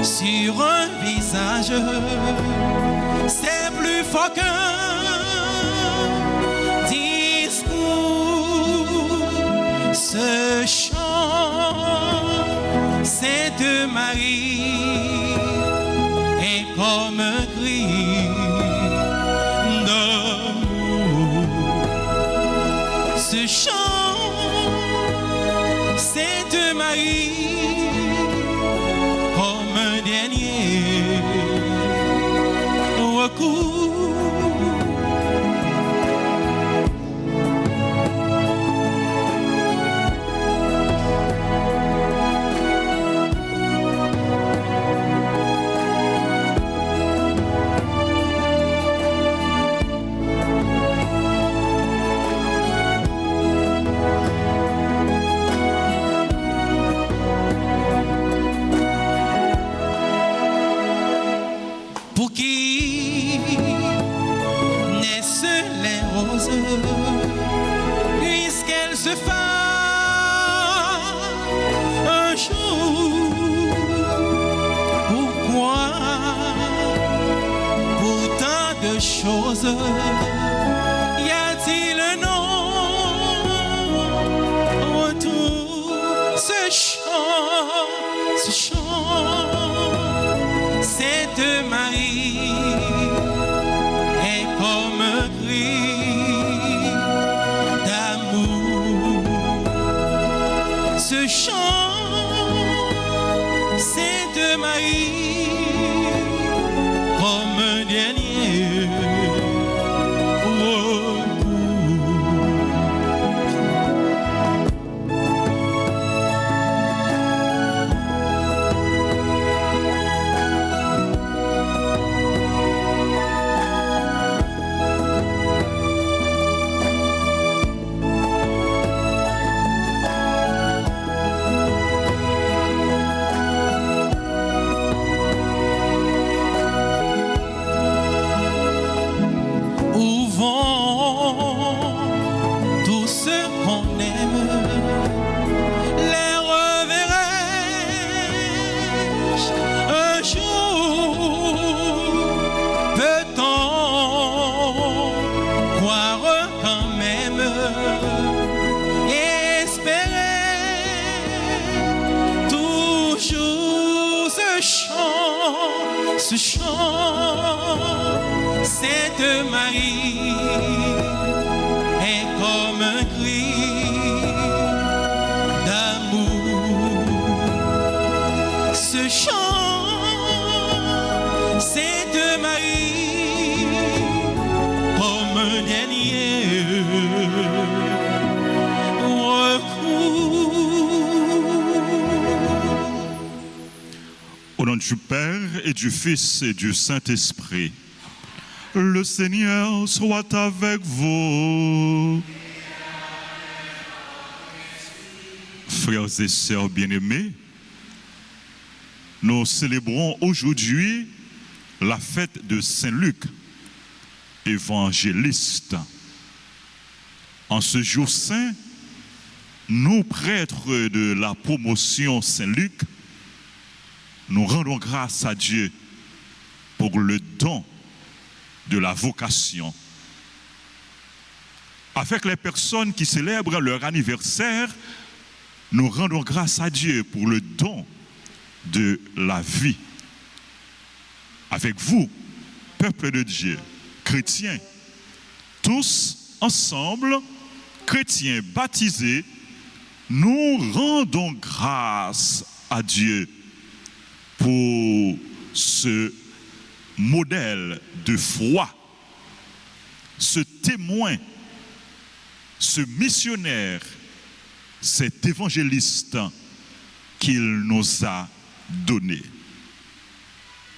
sur un visage, c'est plus fort qu'un discours. Ce chant, Sainte Marie, est comme un cri d'amour. Ce chant, Sainte Marie, comme un dernier recours. Pour qui naissent les roses, puisqu'elles se fanent un jour. Pourquoi pour tant de choses y a-t-il un non-retour? Ce chant, Sainte Marie, est comme un cri d'amour. Ce chant, Sainte Marie, comme un dernier recours. Où vont tous ceux qu'on aime? Les reverrai-je un jour? Peut-on croire quand même, espérer toujours? Ce chant, Sainte Marie, est comme un cri d'amour. Ce chant, Sainte Marie, comme un dernier recours. Au nom du Père et du Fils et du Saint-Esprit, le Seigneur soit avec vous. Frères et sœurs bien-aimés, nous célébrons aujourd'hui la fête de Saint-Luc, évangéliste. En ce jour saint, nous, prêtres de la promotion Saint-Luc, nous rendons grâce à Dieu pour le don de la vocation. Avec les personnes qui célèbrent leur anniversaire, nous rendons grâce à Dieu pour le don de la vie. Avec vous, peuple de Dieu, chrétiens, tous ensemble, chrétiens baptisés, nous rendons grâce à Dieu pour ce modèle de foi, ce témoin, ce missionnaire, cet évangéliste qu'il nous a donné.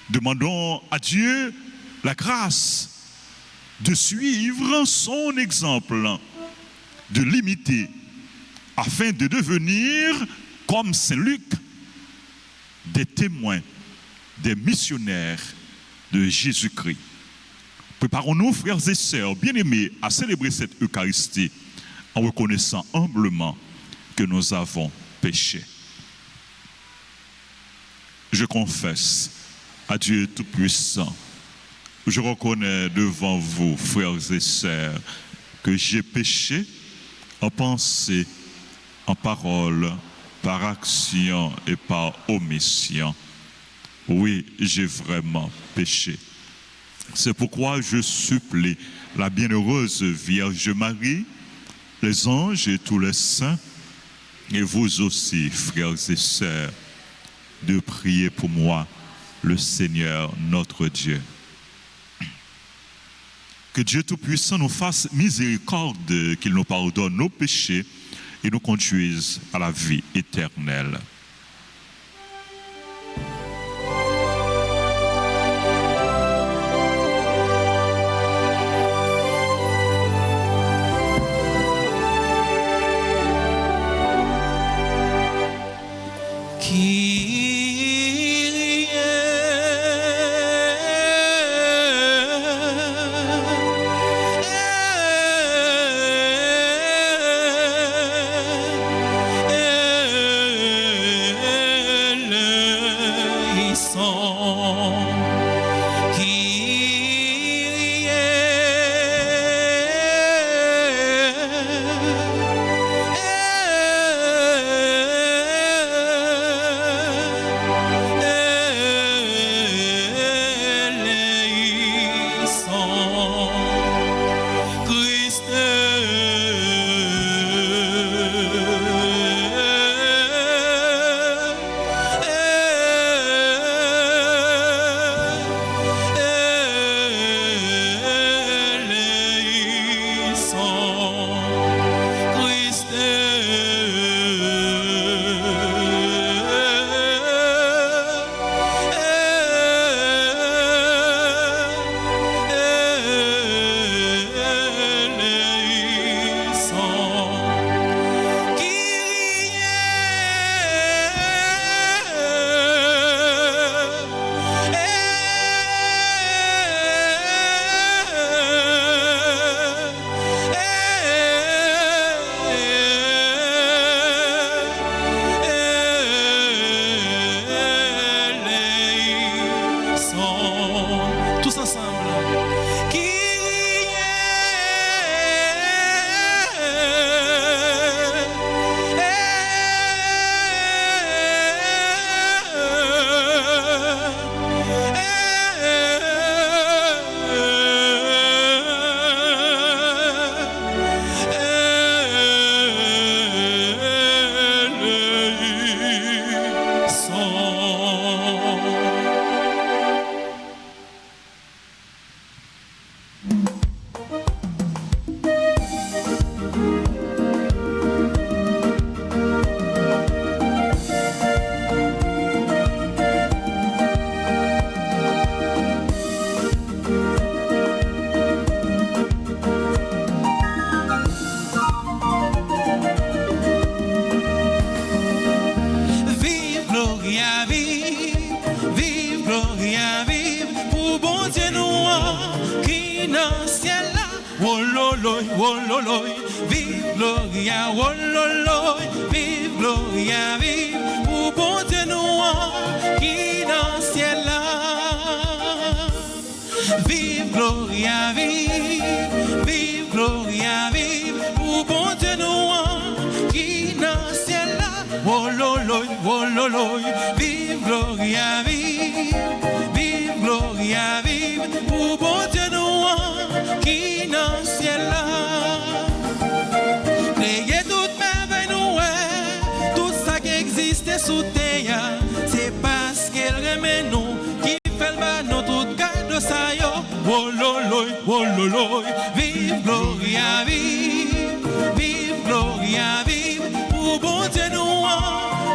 Demandons à Dieu la grâce de suivre son exemple, de l'imiter, afin de devenir, comme Saint Luc, des témoins, des missionnaires de Jésus-Christ. Préparons-nous, frères et sœurs bien-aimés, à célébrer cette Eucharistie en reconnaissant humblement que nous avons péché. je confesse à Dieu Tout-Puissant, je reconnais devant vous, frères et sœurs, que j'ai péché en pensée, en parole, par action et par omission. Oui, j'ai vraiment péché. C'est pourquoi je supplie la bienheureuse Vierge Marie, les anges et tous les saints, et vous aussi, frères et sœurs, de prier pour moi, le Seigneur notre Dieu. Que Dieu Tout-Puissant nous fasse miséricorde, qu'il nous pardonne nos péchés et nous conduise à la vie éternelle. Wololoy, vive Gloria, wololoy, vive Gloria, vive, pour bon Dieu nous qui dans le ciel là. Vive Gloria, vive Gloria, vive, pour bon Dieu nous qui dans le ciel là. Wololoy, wololoy, vive Gloria, vive Gloria, vive, pour bon Dieu nous qui dans le ciel là. Créer toute merveille nous tout ça qui existe sous terre, c'est parce qu'elle remet nous qui fait le bas nous tout garde ça yo. Wololoy, wololoy, vive Gloria, vive Gloria, vive, pour bon Dieu nous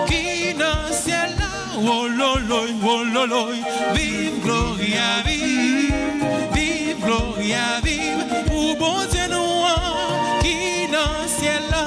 qui dans le ciel là. Wololoy, wololoy, vive Gloria, vive Gloria, vive, pour bon Dieu nous qui dans le ciel là.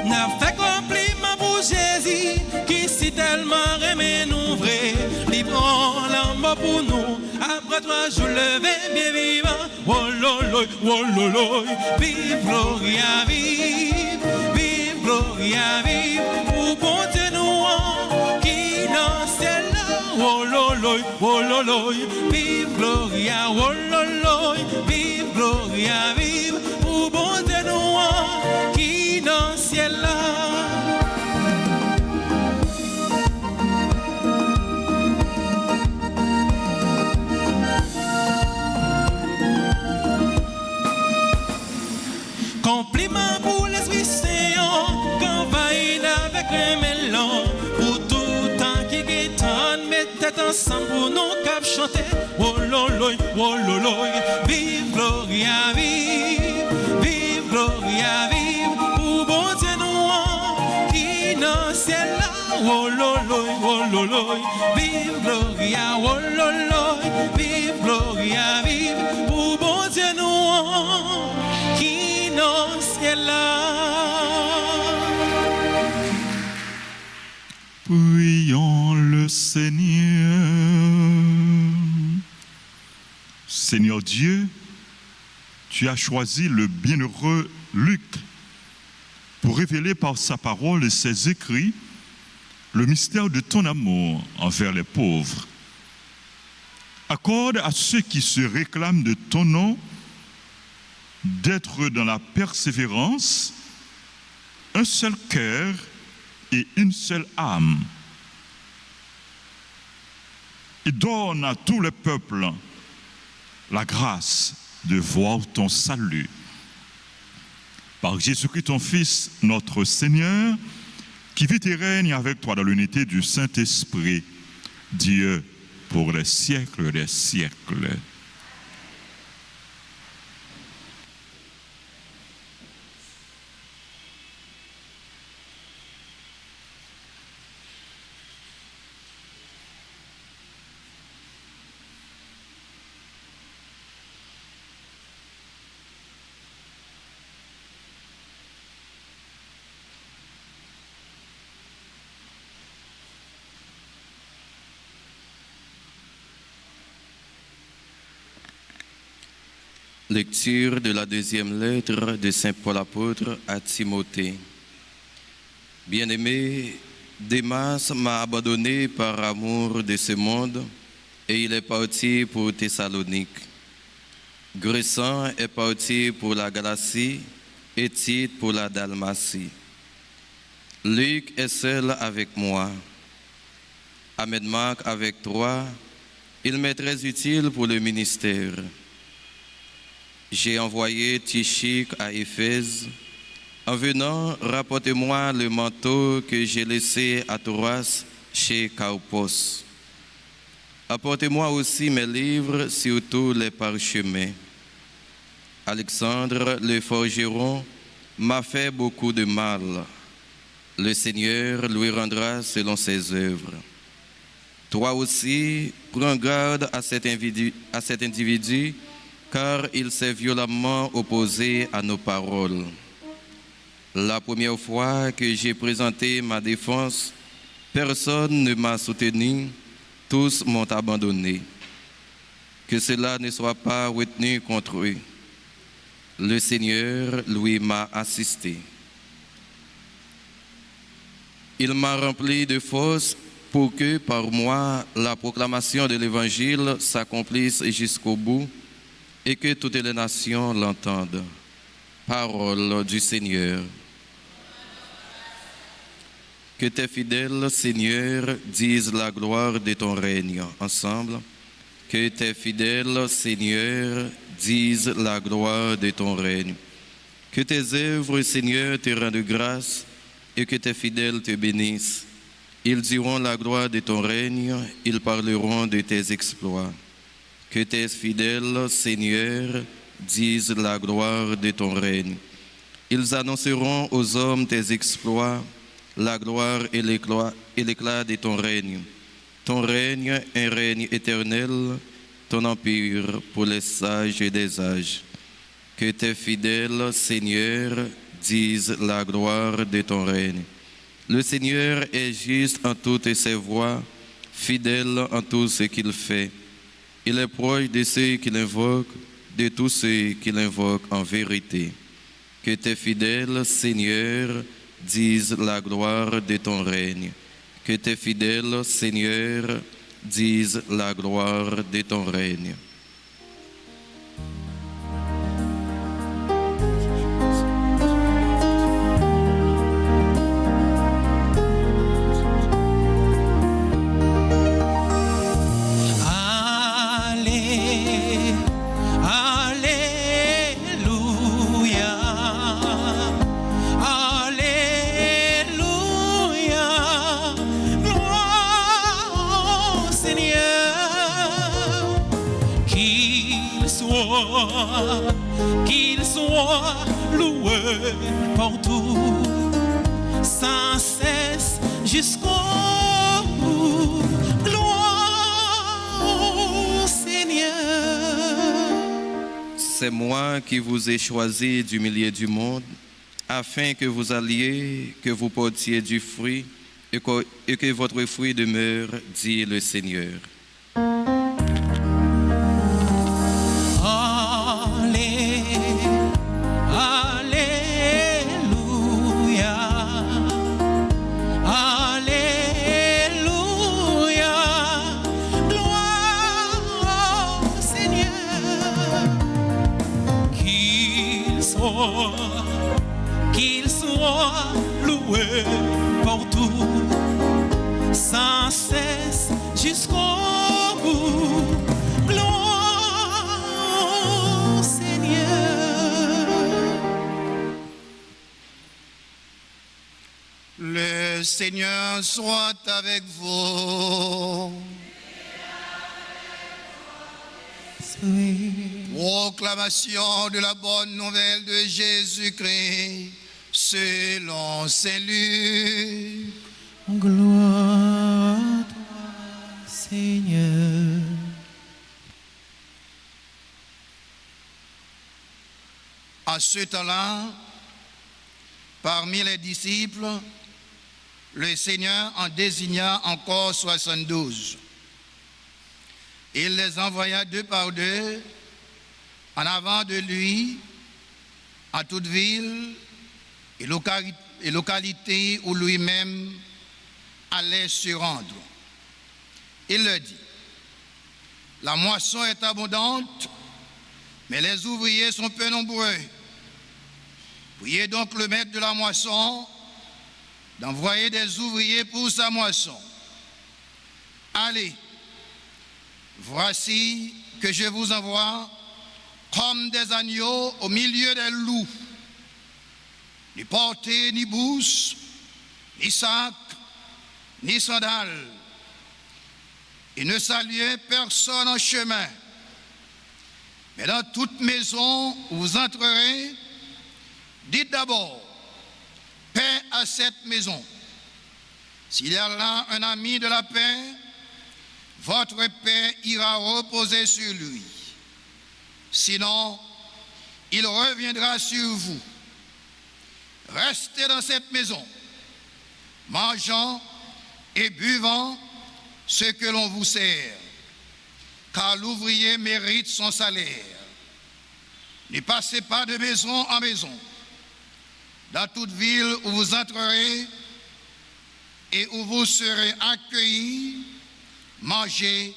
N'a fait compliment pour Jésus qui si tellement aimé nous vrai, il prend l'amour pour nous. après 3 jours levés, bien vivant. Oh lolo, vive Gloria, vive Gloria, vive. Pour bon Dieu nous qui dans ciel là. Oh lolo, vive Gloria, oh lolo, vive Gloria, vive. Pour bon Dieu nous qui dans ciel là. Compliment pour l'Esprit Saint, qu'on vaille avec le mélange, pour tout temps qui guétonne, mettez ensemble pour nous cap chanter. Oh lolo, vive Gloria, vive Gloria, vive, pour bon Dieu nous qui dans le ciel là. Oh lolo, vive Gloria, oh lolo, vive Gloria, vive, pour bon Dieu nous qui dans le ciel là. Prions le Seigneur. Seigneur Dieu, tu as choisi le bienheureux Luc pour révéler par sa parole et ses écrits le mystère de ton amour envers les pauvres. Accorde à ceux qui se réclament de ton nom d'être dans la persévérance, un seul cœur et une seule âme. Et donne à tous les peuples la grâce de voir ton salut. Par Jésus-Christ, ton Fils, notre Seigneur, qui vit et règne avec toi dans l'unité du Saint-Esprit, Dieu pour les siècles des siècles. Lecture de la deuxième lettre de Saint Paul apôtre à Timothée. Bien-aimé, Démas m'a abandonné par amour de ce monde et il est parti pour Thessalonique. Gressan est parti pour la Galatie et Tite pour la Dalmatie. Luc est seul avec moi. Ahmed Marc avec toi. Il m'est très utile pour le ministère. J'ai envoyé Tychik à Éphèse. En venant, rapportez-moi le manteau que j'ai laissé à Troas chez Carpos. Apportez-moi aussi mes livres, surtout les parchemins. Alexandre, le forgeron, m'a fait beaucoup de mal. Le Seigneur lui rendra selon ses œuvres. Toi aussi, prends garde à cet individu car il s'est violemment opposé à nos paroles. La première fois que j'ai présenté ma défense, personne ne m'a soutenu, tous m'ont abandonné. Que cela ne soit pas retenu contre eux. Le Seigneur, lui, m'a assisté. Il m'a rempli de force pour que par moi la proclamation de l'Évangile s'accomplisse jusqu'au bout et que toutes les nations l'entendent. Parole du Seigneur. Que tes fidèles, Seigneur, disent la gloire de ton règne. Ensemble. Que tes fidèles, Seigneur, disent la gloire de ton règne. Que tes œuvres, Seigneur, te rendent grâce et que tes fidèles te bénissent. Ils diront la gloire de ton règne, ils parleront de tes exploits. Que tes fidèles, Seigneur, disent la gloire de ton règne. Ils annonceront aux hommes tes exploits, la gloire et l'éclat de ton règne. Ton règne, un règne éternel, ton empire pour les sages des âges. Que tes fidèles, Seigneur, disent la gloire de ton règne. Le Seigneur est juste en toutes ses voies, fidèle en tout ce qu'il fait. Il est proche de ceux qui l'invoquent, de tous ceux qui l'invoquent en vérité. Que tes fidèles, Seigneur, disent la gloire de ton règne. Que tes fidèles, Seigneur, disent la gloire de ton règne. Qu'il soit loué partout, sans cesse jusqu'au bout. Gloire au Seigneur. C'est moi qui vous ai choisi du milieu du monde, afin que vous alliez, que vous portiez du fruit, et que votre fruit demeure, dit le Seigneur. Qu'il soit loué partout, sans cesse jusqu'au bout. Gloire au Seigneur. Le Seigneur soit avec vous. Proclamation de la bonne nouvelle de Jésus-Christ selon Saint Luc. Gloire à toi, Seigneur. À ce temps-là, parmi les disciples, le Seigneur en désigna encore 72. Il les envoya deux par deux en avant de lui à toute ville et localité où lui-même allait se rendre. Il leur dit: la moisson est abondante, mais les ouvriers sont peu nombreux. Priez donc le maître de la moisson d'envoyer des ouvriers pour sa moisson. Allez, voici que je vous envoie comme des agneaux au milieu des loups. Ni portez ni bourse, ni sac, ni sandales. Et ne saluez personne en chemin. Mais dans toute maison où vous entrerez, dites d'abord: paix à cette maison. S'il y a là un ami de la paix, votre paix ira reposer sur lui. Sinon, il reviendra sur vous. Restez dans cette maison, mangeant et buvant ce que l'on vous sert, car l'ouvrier mérite son salaire. Ne passez pas de maison en maison. Dans toute ville où vous entrerez et où vous serez accueillis, mangez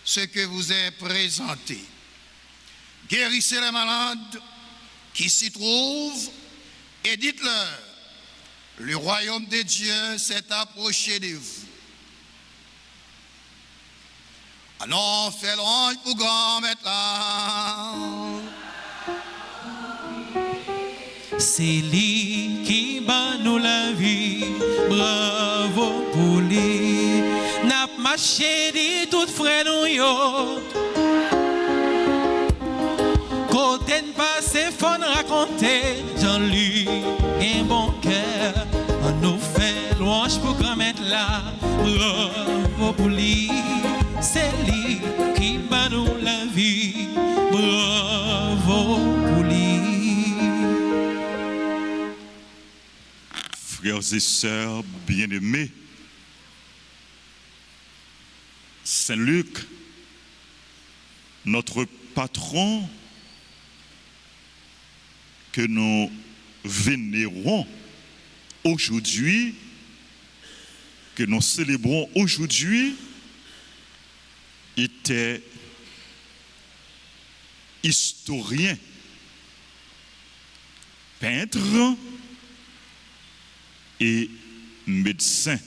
ce que vous est présenté. Guérissez les malades qui s'y trouvent et dites-leur: le royaume de Dieu s'est approché de vous. Allons, faisons pour grand maître là. C'est lui qui bat nous la vie, bravo pour lui. N'a pas marché dit tout frère nous yo. Côté de passé, faut raconter. Jean-Louis, un bon cœur, on nous fait louange pour grand maître là, bravo pour lui. C'est lui qui bat nous la vie, bravo pour lui. Frères et sœurs bien-aimés, Saint Luc notre patron que nous vénérons aujourd'hui, que nous célébrons aujourd'hui, était historien, peintre et médecin.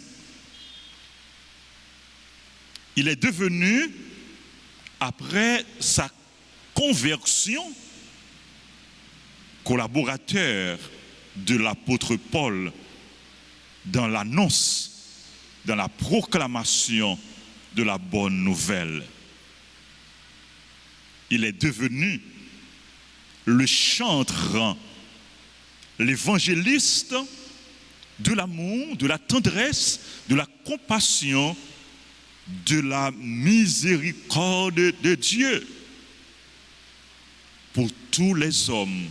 Il est devenu, après sa conversion, collaborateur de l'apôtre Paul dans l'annonce, dans la proclamation de la bonne nouvelle. Il est devenu le chantre, l'évangéliste de l'amour, de la tendresse, de la compassion, de la miséricorde de Dieu pour tous les hommes,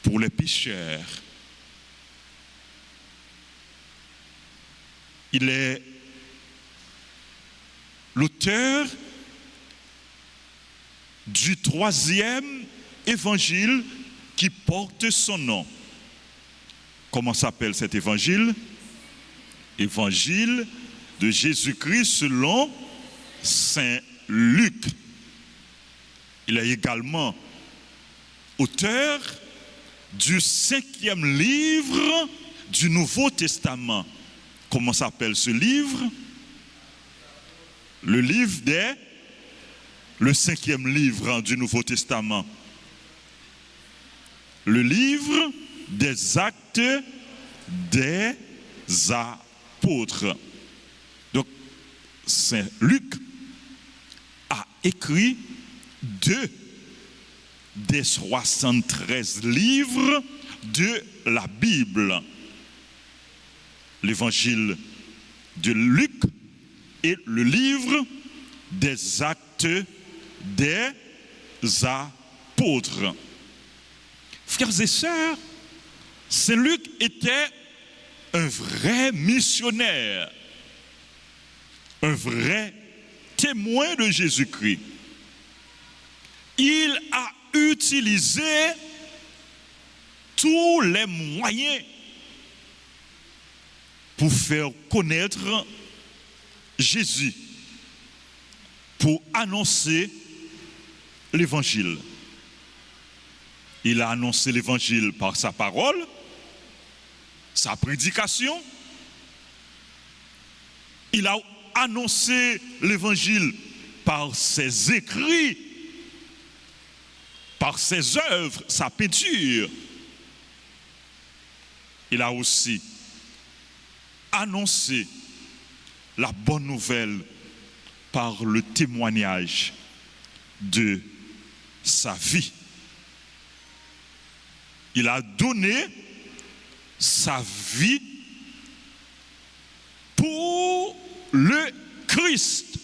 pour les pécheurs. Il est l'auteur du 3e évangile qui porte son nom. Comment s'appelle cet évangile? Évangile de Jésus-Christ selon Saint Luc. Il est également auteur du 5e livre du Nouveau Testament. Comment s'appelle ce livre? Le 5e livre du Nouveau Testament. Le livre des Actes des Apôtres. Donc, Saint Luc a écrit 2 des 73 livres de la Bible. L'évangile de Luc et le livre des Actes des Apôtres. Frères et sœurs, Saint Luc était un vrai missionnaire, un vrai témoin de Jésus-Christ. Il a utilisé tous les moyens pour faire connaître Jésus, pour annoncer l'évangile. Il a annoncé l'évangile par sa parole, sa prédication. Il a annoncé l'évangile par ses écrits, par ses œuvres, sa peinture. Il a aussi annoncé la bonne nouvelle par le témoignage de sa vie. Il a donné sa vie pour le Christ,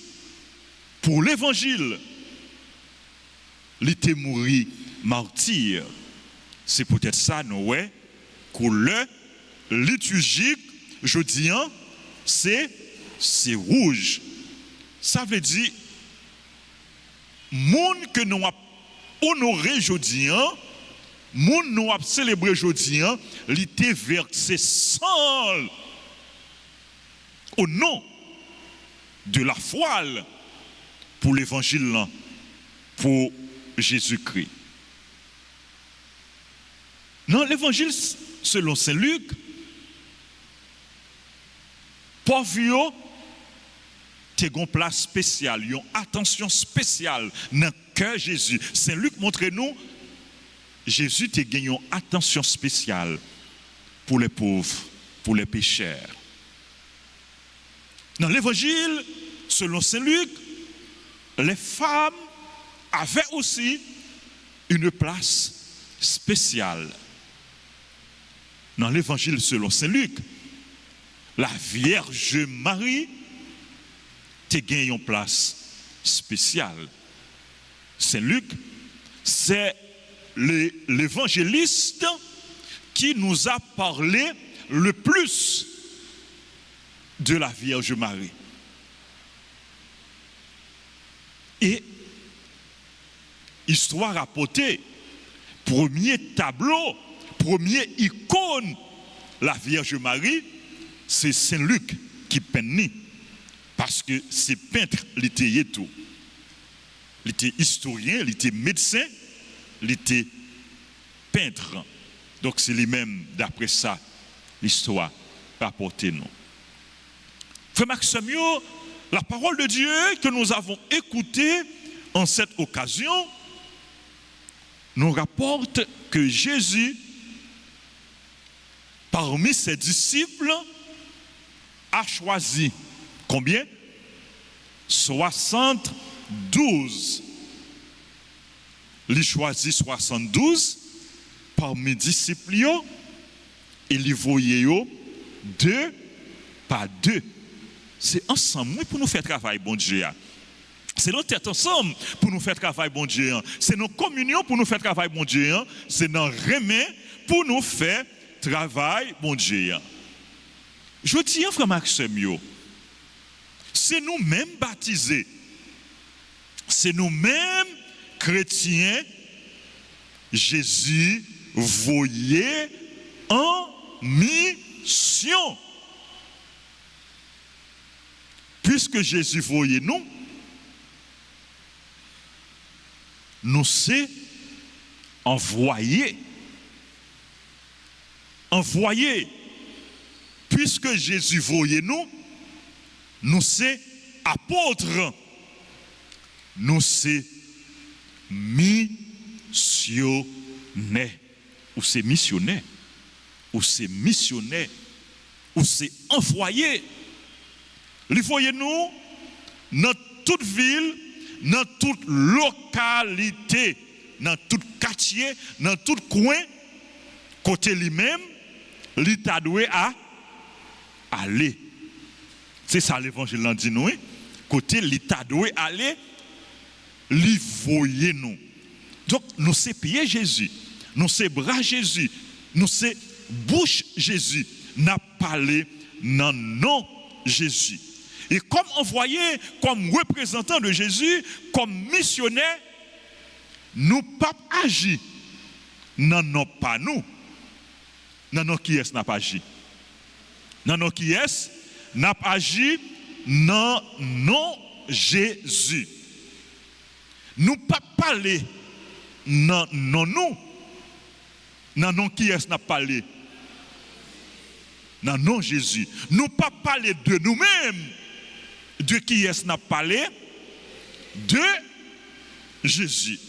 pour l'évangile. Il était mort martyr. C'est peut-être ça, nous, ouais, que le liturgique, je dis, c'est rouge. Ça veut dire, monde que nous avons honoré aujourd'hui, monde nous avons célébré aujourd'hui, il était versé sang au nom de la foi pour l'évangile, pour Jésus-Christ. Dans l'évangile selon Saint Luc, pauvre te gon place spéciale, une attention spéciale dans le cœur Jésus. Saint Luc montre nous Jésus te gagne une attention spéciale pour les pauvres, pour les pécheurs. Dans l'évangile selon Saint Luc, les femmes avaient aussi une place spéciale. Dans l'évangile selon Saint Luc, la Vierge Marie te gagne une place spéciale. Saint Luc, c'est l'évangéliste qui nous a parlé le plus de la Vierge Marie. Et histoire rapportée, premier tableau, première icône, la Vierge Marie, c'est Saint-Luc qui peint. Parce que c'est peintre, il était tout. Il était historien, il était médecin, il était peintre. Donc c'est lui-même, d'après ça, l'histoire rapportée nous. Frère Maxime, la parole de Dieu que nous avons écoutée en cette occasion nous rapporte que Jésus, parmi ses disciples, a choisi combien? 72. Il choisit 72 parmi les disciples et il voyait deux par deux. C'est ensemble pour nous faire travail, bon Dieu. C'est notre tête ensemble pour nous faire travail, bon Dieu. C'est nos communions pour nous faire travail, bon Dieu. C'est nos remèdes pour nous faire travail, bon Dieu. Je dis, frère Maxime, c'est nous-mêmes baptisés. C'est nous-mêmes chrétiens. Jésus voyait en mission. Puisque Jésus voyait nous, nous sommes envoyés. Envoyés. Puisque Jésus voyait nous, nous sommes apôtres. Nous sommes missionnaires. Ou c'est missionnaire. Ou c'est missionnaire. Ou c'est envoyé. Il voyait nous dans toute ville, dans toute localité, dans tout quartier, dans tout coin, côté lui-même, il t'a doué à aller. C'est ça l'évangile l'a dit nous. Côté l'État doit aller, lui voyer nous. Donc nous c'est pieds Jésus, nous c'est bras Jésus, nous c'est bouche Jésus, n'a parlé dans nom Jésus. Et comme envoyé, comme représentant de Jésus, comme missionnaire, nous pas agi. Non, pas nous. Non, qui est-ce n'a pas agi? Non, qui est-ce n'a pas agi? Non, Jésus. Nous pas parler. Non, nous. Non, qui est-ce n'a pas parlé? Non, Jésus. Nous pas parler de nous-mêmes. De qui est-ce n'a pas parlé? De Jésus.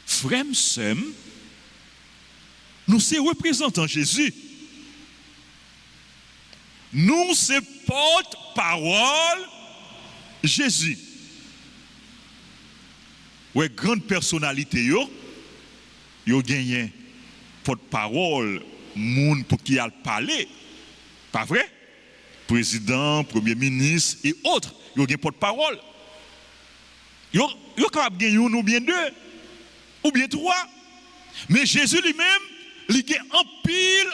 Frère, sœur, nous sommes représentants Jésus. Nous sommes porte-parole Jésus. Ouais, grande personnalité yo gagné porte-parole moun pour qui a parlé. Pas vrai? Président, premier ministre et autres, yo gagné porte-parole. Yo capable gagner une ou bien deux ou bien trois. Mais Jésus lui-même, il gagne en pile.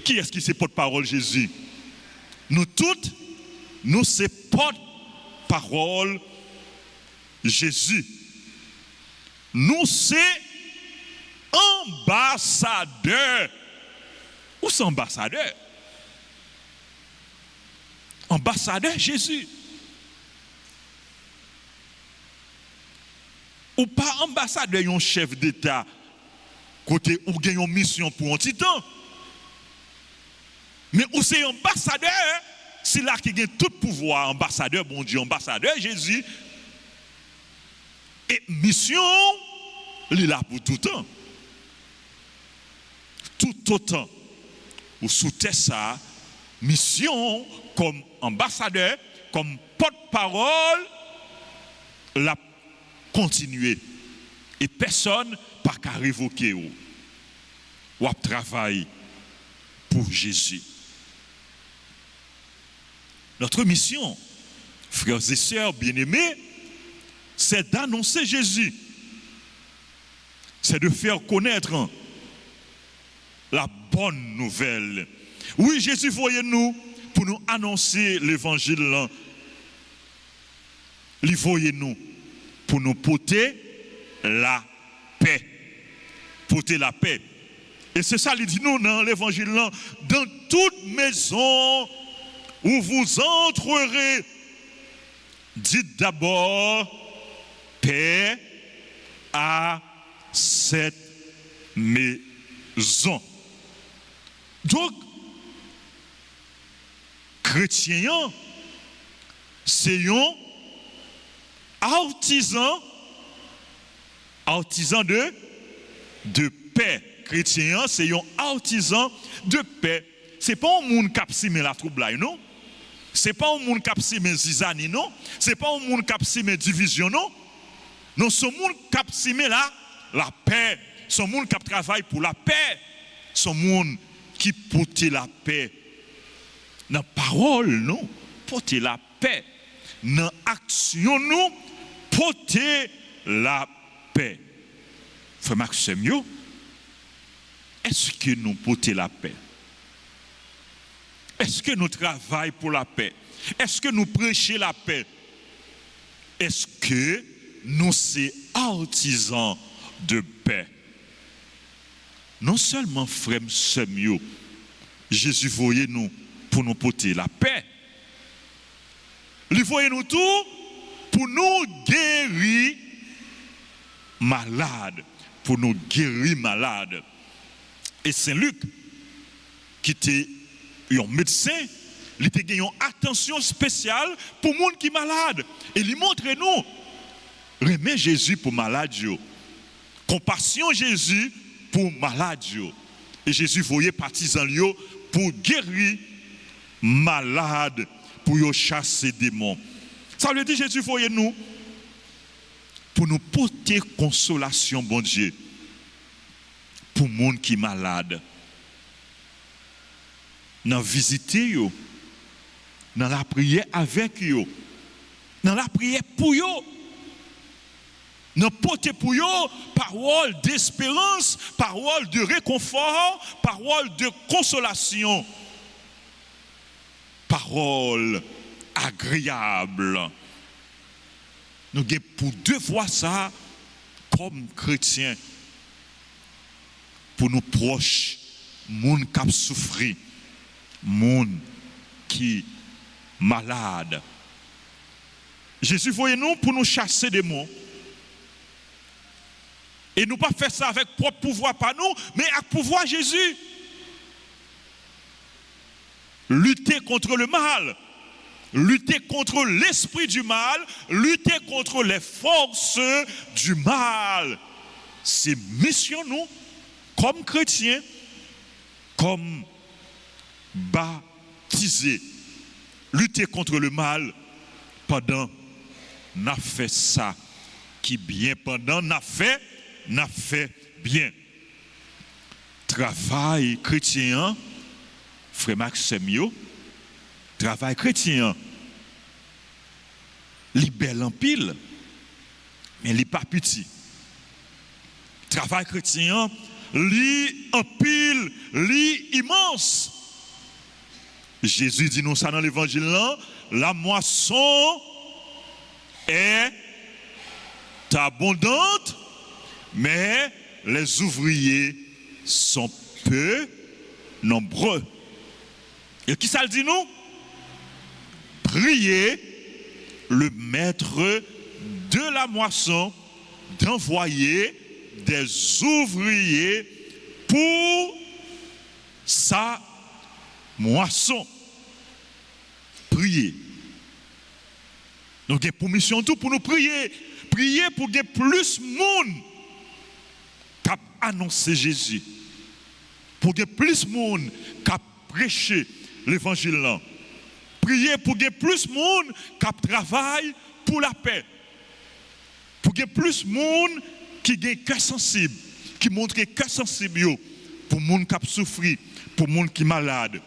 Qui est-ce qui c'est porte-parole Jésus? Nous toutes, nous c'est porte-parole Jésus. Nous c'est ambassadeur. Où c'est ambassadeur? Ambassadeur Jésus. Ou pas ambassadeur, un chef d'État, côté ou gagne une mission pour un petit temps. Mais où c'est ambassadeur, c'est là qui gagne tout pouvoir. Ambassadeur, bon Dieu, ambassadeur Jésus. Et mission, il est là pour tout temps. Tout autant. Ou sous ça, mission comme ambassadeur, comme porte-parole, la continuer. Et personne pas qu'à révoquer ou à travailler pour Jésus. Notre mission, frères et sœurs bien-aimés, c'est d'annoncer Jésus. C'est de faire connaître la bonne nouvelle. Oui, Jésus voyait nous pour nous annoncer l'évangile. Il voyait nous pour nous porter la paix. Porter la paix. Et c'est ça, il dit nous dans l'évangile, dans toute maison où vous entrerez, dites d'abord paix à cette maison. Donc, chrétien, c'est un artisan de paix. Chrétien, c'est un artisan de paix. Ce n'est pas un monde qui a simé la trouble, non? Ce n'est pas un monde qui a simé zizani, non? Ce n'est pas un monde qui a simé division, non? Non, ce monde qui a simé la paix. Ce monde qui travaille pour la paix. Ce monde qui porte la paix. Dans la parole, non? Porter la paix. Dans l'action, nous, porter la paix. Frère Maxime, est-ce que nous portons la paix? Est-ce que nous travaillons pour la paix? Est-ce que nous prêchons la paix? Est-ce que nous sommes artisans de paix? Non seulement, frère Semio, Jésus voyait nous pour nous porter la paix. Il voyait nous tout pour nous guérir malades. Pour nous guérir malades. Et Saint Luc, qui était un médecin, il était une attention spéciale pour les gens qui sont malades. Et il montre nous, remet Jésus pour malades. Compassion Jésus pour malades. Et Jésus voyait partisans pour guérir malades, pour chasser des démons. Ça veut dire Jésus voyait nous pour nous porter consolation, bon Dieu. Pour les gens qui sont malades. Dans visiter, dans la prière avec eux, dans la prière pour eux, dans porter pour eux parole d'espérance, parole de réconfort, parole de consolation, parole agréable. Nous avons pour devoir ça comme chrétiens. Pour nous proches, gens qui souffrent, gens qui sont malades. Jésus voyait nous pour nous chasser des démons. Et nous pas faire ça avec propre pouvoir par nous, mais avec pouvoir Jésus. Lutter contre le mal, lutter contre l'esprit du mal, lutter contre les forces du mal. C'est mission nous. Comme chrétiens, comme baptisés, lutter contre le mal pendant n'a fait ça qui bien, pendant n'a fait bien. Travail chrétien, frère Maxime, travail chrétien, li bel en pile, mais li pas petit. Travail chrétien, li en pile, li immense. Jésus dit nous ça dans l'évangile là, la moisson est abondante, mais les ouvriers sont peu nombreux. Et qui ça le dit nous? Priez le maître de la moisson d'envoyer des ouvriers pour sa moisson. Priez. Donc, il y a pour mission tout pour nous prier. Prier pour qu'il y ait plus de monde qui annoncer Jésus. Pour qu'il y ait plus de monde qui prêcher l'évangile là. Prier pour qu'il y ait plus de monde qui travaille pour la paix. Pour qu'il y ait plus de monde qui a un cœur sensible, qui montre un cœur sensible pour les gens qui souffrent, pour les gens qui sont malades.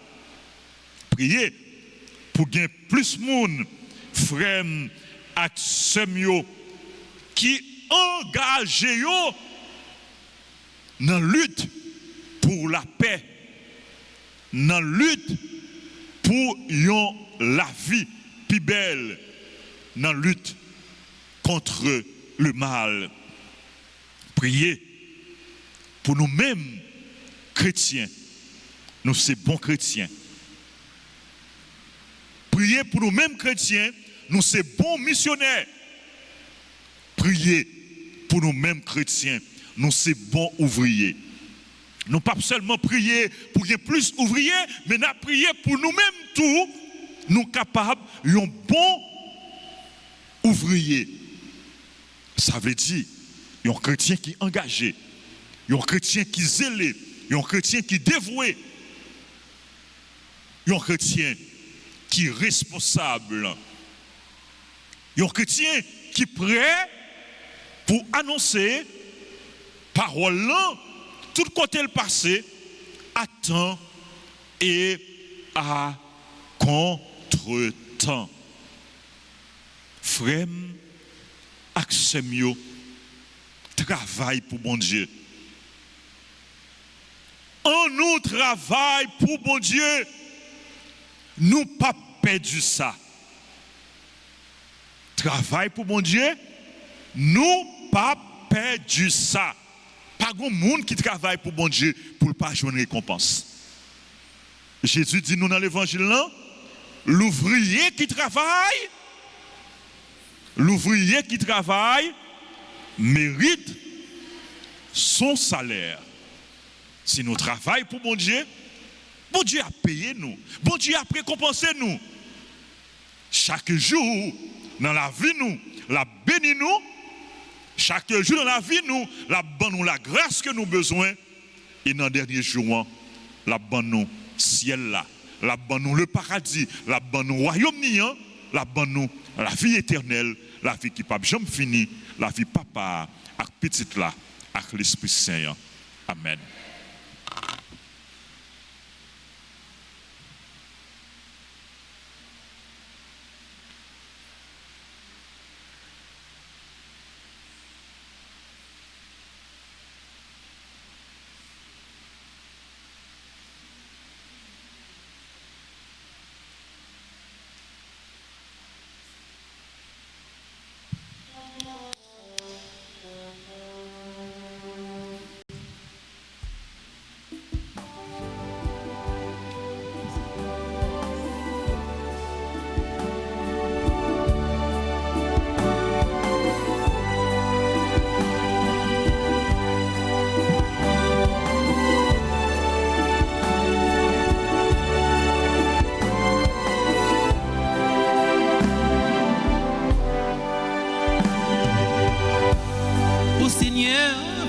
Priez pour qu'il y ait plus de monde, frères et sœurs, qui engagent dans la lutte pour la paix, dans la lutte pour la vie plus belle, dans la lutte contre le mal. Priez pour nous-mêmes, chrétiens. Nous sommes bons chrétiens. Priez pour nous-mêmes, chrétiens. Nous sommes bons missionnaires. Priez pour nous-mêmes, chrétiens. Nous sommes bons ouvriers. Nous pas seulement prier pour qu'il y ait plus d'ouvriers, mais nous prier pour nous-mêmes tout, nous capables d'un bon ouvrier. Ça veut dire, un chrétien qui est engagé, un chrétien qui est zélé, un chrétien qui est dévoué, un chrétien qui est responsable, un chrétien qui est prêt pour annoncer parole là, tout côté le passé, à temps et à contre-temps. Frère, Axemio, travaille pour bon Dieu. En nous travaille pour bon Dieu. Nous pas perdu ça. Travail pour bon Dieu, nous pas perdu ça. Pas grand monde qui travaille pour bon Dieu pour ne pas jouer une récompense. Jésus dit nous dans l'évangile là, l'ouvrier qui travaille mérite son salaire. Si nous travaillons pour bon Dieu a payé nous. Bon Dieu a récompensé nous. Chaque jour dans la vie nous, la béni nous. Chaque jour dans la vie nous, la bonne nous la grâce que nous avons besoin. Et dans le dernier jour, la bonne nous ciel là, la bonne nous le paradis, la bonne nous royaume niant, la bonne nous la vie éternelle, la vie qui pas jamais fini, la vie papa avec petite là, avec l'Esprit Saint. Amen.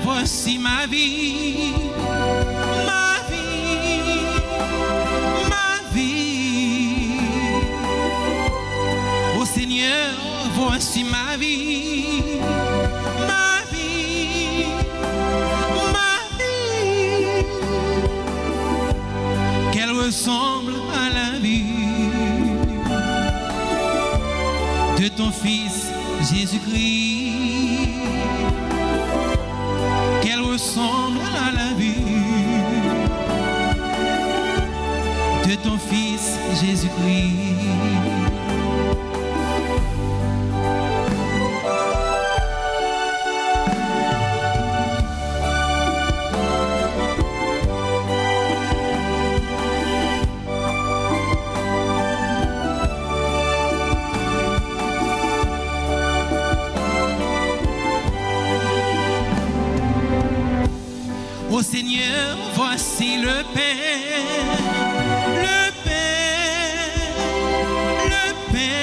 Voici ma vie, ma vie, ma vie. Ô Seigneur, voici ma vie, ma vie, ma vie. Qu'elle ressemble à la vie de ton Fils Jésus-Christ. Qu'elle ressemble à la vie de ton Fils Jésus-Christ. Ô Seigneur, voici le Père, le Père, le Père.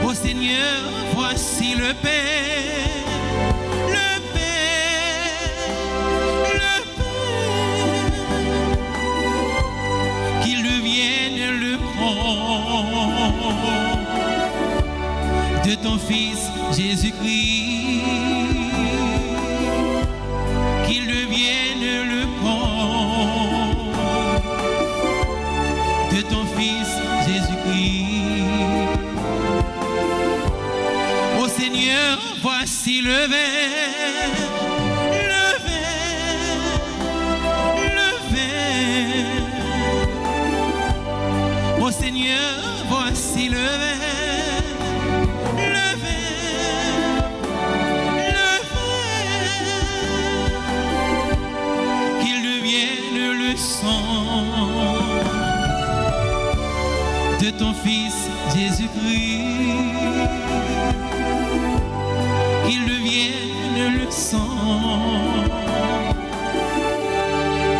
Ô Seigneur, voici le Père, le Père, le Père. Qu'il devienne le prendre de ton Fils Jésus-Christ. Qu'il devienne le camp de ton Fils Jésus-Christ. Ô Seigneur, voici le verre, le verre, le verre. Ô Seigneur, voici le verre, le Jésus-Christ, qu'il devienne le sang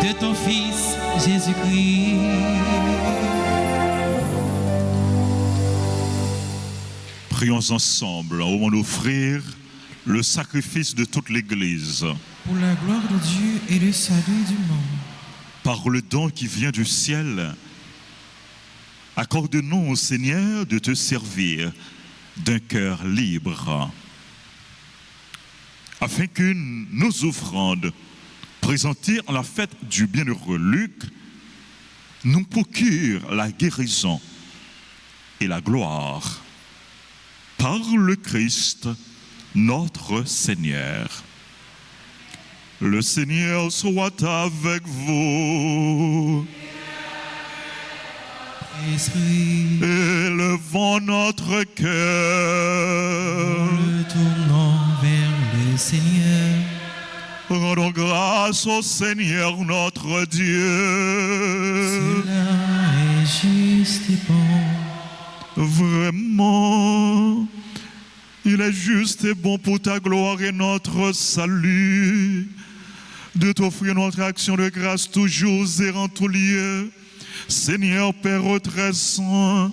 de ton Fils Jésus-Christ. Prions ensemble au moment d'offrir le sacrifice de toute l'Église. Pour la gloire de Dieu et le salut du monde. Par le don qui vient du ciel, accorde-nous, Seigneur, de te servir d'un cœur libre, afin que nos offrandes présentées en la fête du bienheureux Luc nous procurent la guérison et la gloire. Par le Christ, notre Seigneur. Le Seigneur soit avec vous. Esprit, Élevons notre cœur. le tournant vers le Seigneur. Rendons grâce au Seigneur notre Dieu. Cela est juste et bon. Vraiment, il est juste et bon pour ta gloire et notre salut de t'offrir notre action de grâce toujours et en tout lieu. Seigneur Père très saint,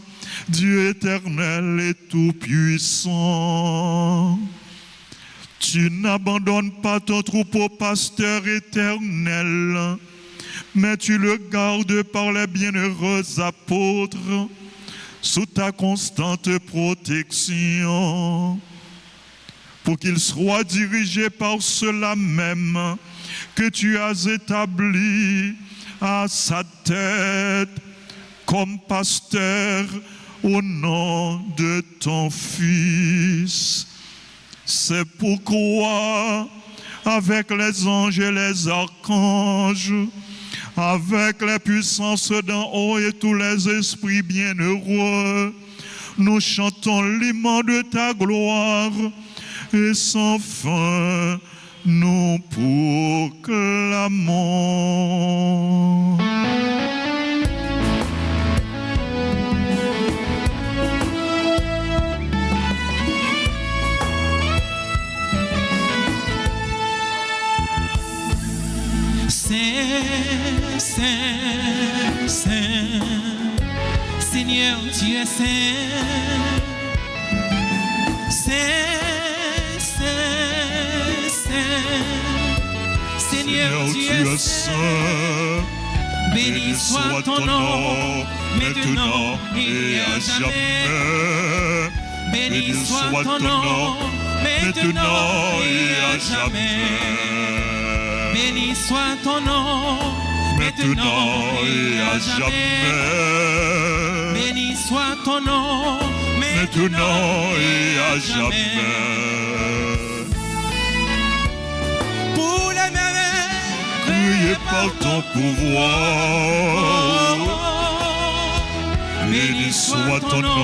Dieu éternel et tout-puissant, tu n'abandonnes pas ton troupeau, pasteur éternel, mais tu le gardes par les bienheureux apôtres sous ta constante protection, pour qu'il soit dirigé par cela même que tu as établi à sa tête comme pasteur au nom de ton Fils. C'est pourquoi, avec les anges et les archanges, avec les puissances d'en haut et tous les esprits bienheureux, nous chantons l'hymne de ta gloire et sans fin nous proclamons. Saint, Saint, Saint, Seigneur, tu es Saint. Saint, Saint, Saint, Seigneur, tu es Saint. Béni soit ton nom, maintenant et à jamais. Béni soit ton nom, maintenant et à jamais. Béni soit ton nom, maintenant et à jamais. Béni soit ton nom, maintenant et à jamais. Pour les merveilles Priez par ton pouvoir, béni soit ton nom.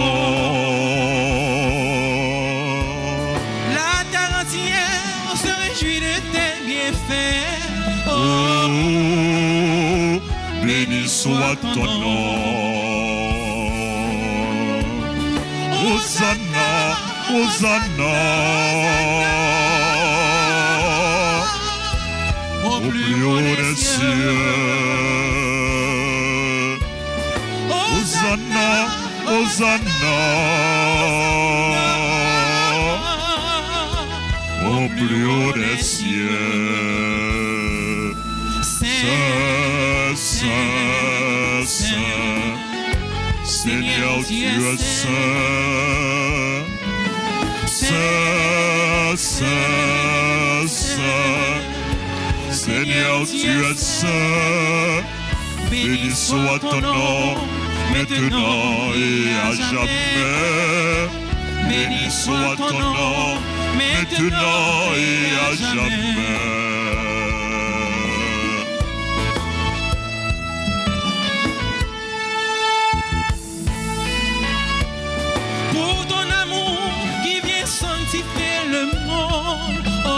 La terre entière se réjouit de tes bienfaits. Oh, béni soit ton nom. Hosanna, Hosanna, au plus haut des cieux. Hosanna, Hosanna, au plus haut des cieux. Saint, Saint, Saint, Seigneur, tu es saint. Saint, Saint, Saint, Seigneur, tu es saint. Béni soit ton nom, maintenant et à jamais. Béni soit ton nom, maintenant et à jamais. Pour ton amour qui vient sanctifier le monde. Oh,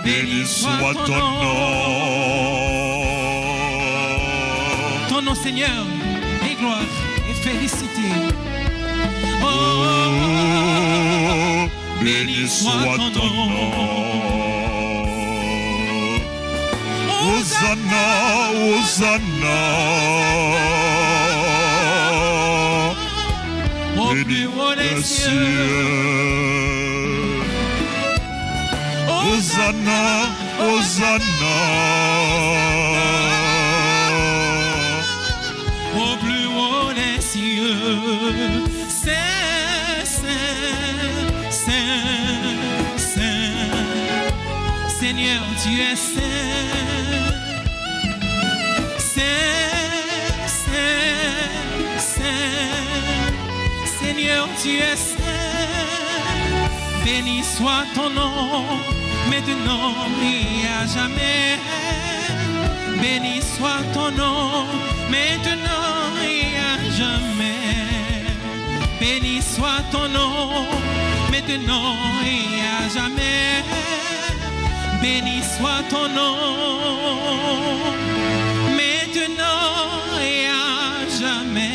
béni soit ton nom. Ton nom, Seigneur, est gloire et féliciter. Oh, béni soit ton nom. Hosanna, Hosanna. Au plus haut des cieux. Hosanna, Hosanna. Au plus haut des cieux. Saint, Saint, Saint, Saint. Seigneur, tu es saint. Saint, Saint, Saint. Seigneur, tu es saint. Béni soit ton nom, maintenant et à jamais. Béni soit ton nom, maintenant et à jamais. Béni soit ton nom, maintenant et à jamais. Béni soit ton nom, maintenant et à jamais.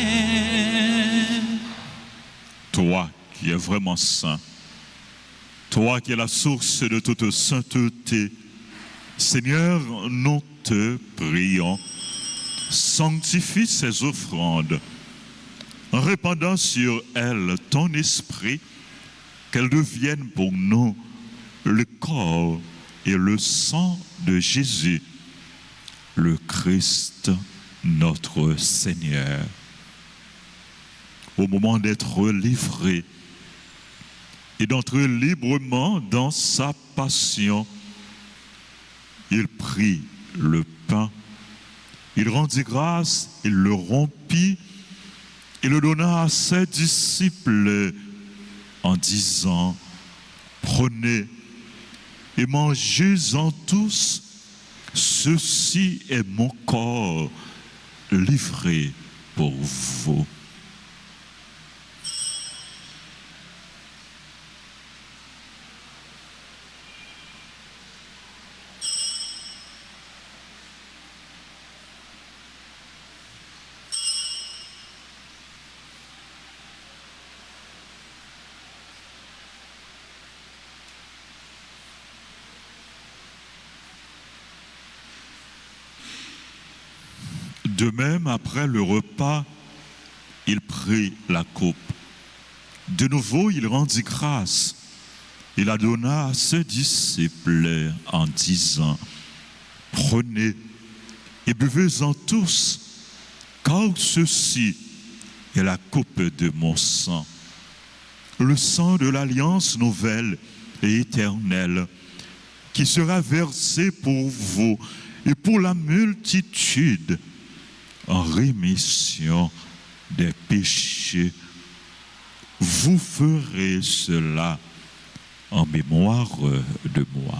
Toi qui es vraiment saint, toi qui es la source de toute sainteté, Seigneur, nous te prions, sanctifie ces offrandes, en répandant sur elles ton esprit, qu'elles deviennent pour nous le corps et le sang de Jésus, le Christ, notre Seigneur. Au moment d'être livré et d'entrer librement dans sa passion, il prit le pain, il rendit grâce, il le rompit, et le donna à ses disciples en disant, prenez et mangez-en tous, ceci est mon corps livré pour vous. De même, après le repas, il prit la coupe. De nouveau, il rendit grâce. Il la donna à ses disciples en disant, prenez et buvez-en tous, car ceci est la coupe de mon sang, le sang de l'alliance nouvelle et éternelle, qui sera versé pour vous et pour la multitude en rémission des péchés. Vous ferez cela en mémoire de moi.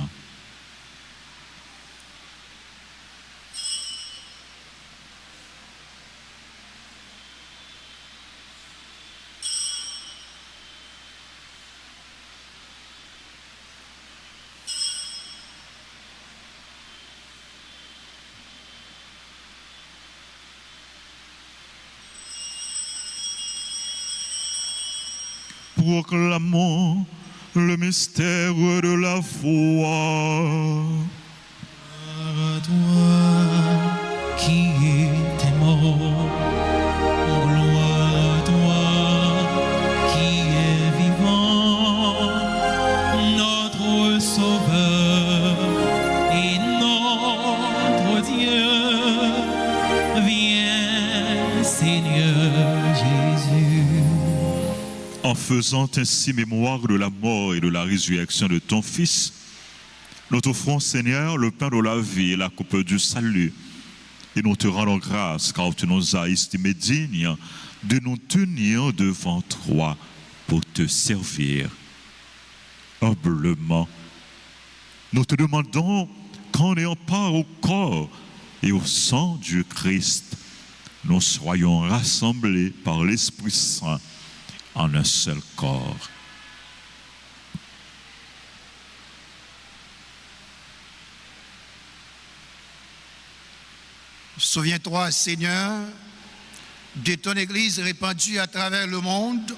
Proclamons le mystère de la foi. À toi qui étais mort, gloire à toi qui es vivant, notre Sauveur et notre Dieu. Viens, Seigneur Jésus. En faisant ainsi mémoire de la mort et de la résurrection de ton Fils, nous t'offrons, Seigneur, le pain de la vie et la coupe du salut. Et nous te rendons grâce, car tu nous as estimés dignes de nous tenir devant toi pour te servir. Humblement, nous te demandons qu'en ayant part au corps et au sang du Christ, nous soyons rassemblés par l'Esprit Saint en un seul corps. Souviens-toi, Seigneur, de ton Église répandue à travers le monde.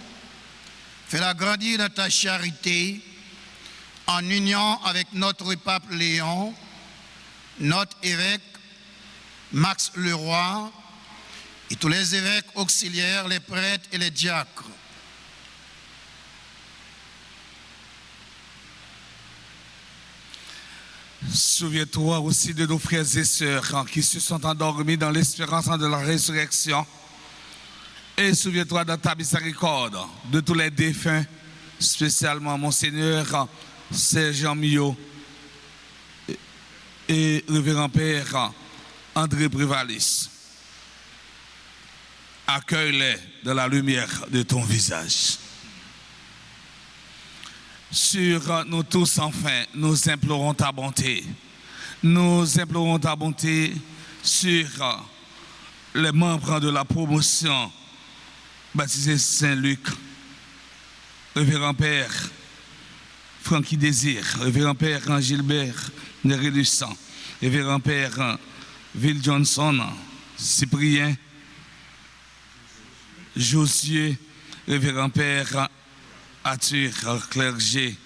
Fais-la grandir dans ta charité, en union avec notre pape Léon, notre évêque Max Leroy et tous les évêques auxiliaires, les prêtres et les diacres. Souviens-toi aussi de nos frères et sœurs qui se sont endormis dans l'espérance de la résurrection. Et souviens-toi dans ta miséricorde de tous les défunts, spécialement Monseigneur Serge Millot et Révérend Père André Prévalis. Accueille-les dans la lumière de ton visage. Sur nous tous, enfin, nous implorons ta bonté. Nous implorons ta bonté sur les membres de la promotion baptisée Saint-Luc, Révérend Père Francky Désir, Révérend Père Gilbert Nérélussan, Révérend Père Will Johnson, Cyprien, Josué, Révérend Père Arthur Clergé,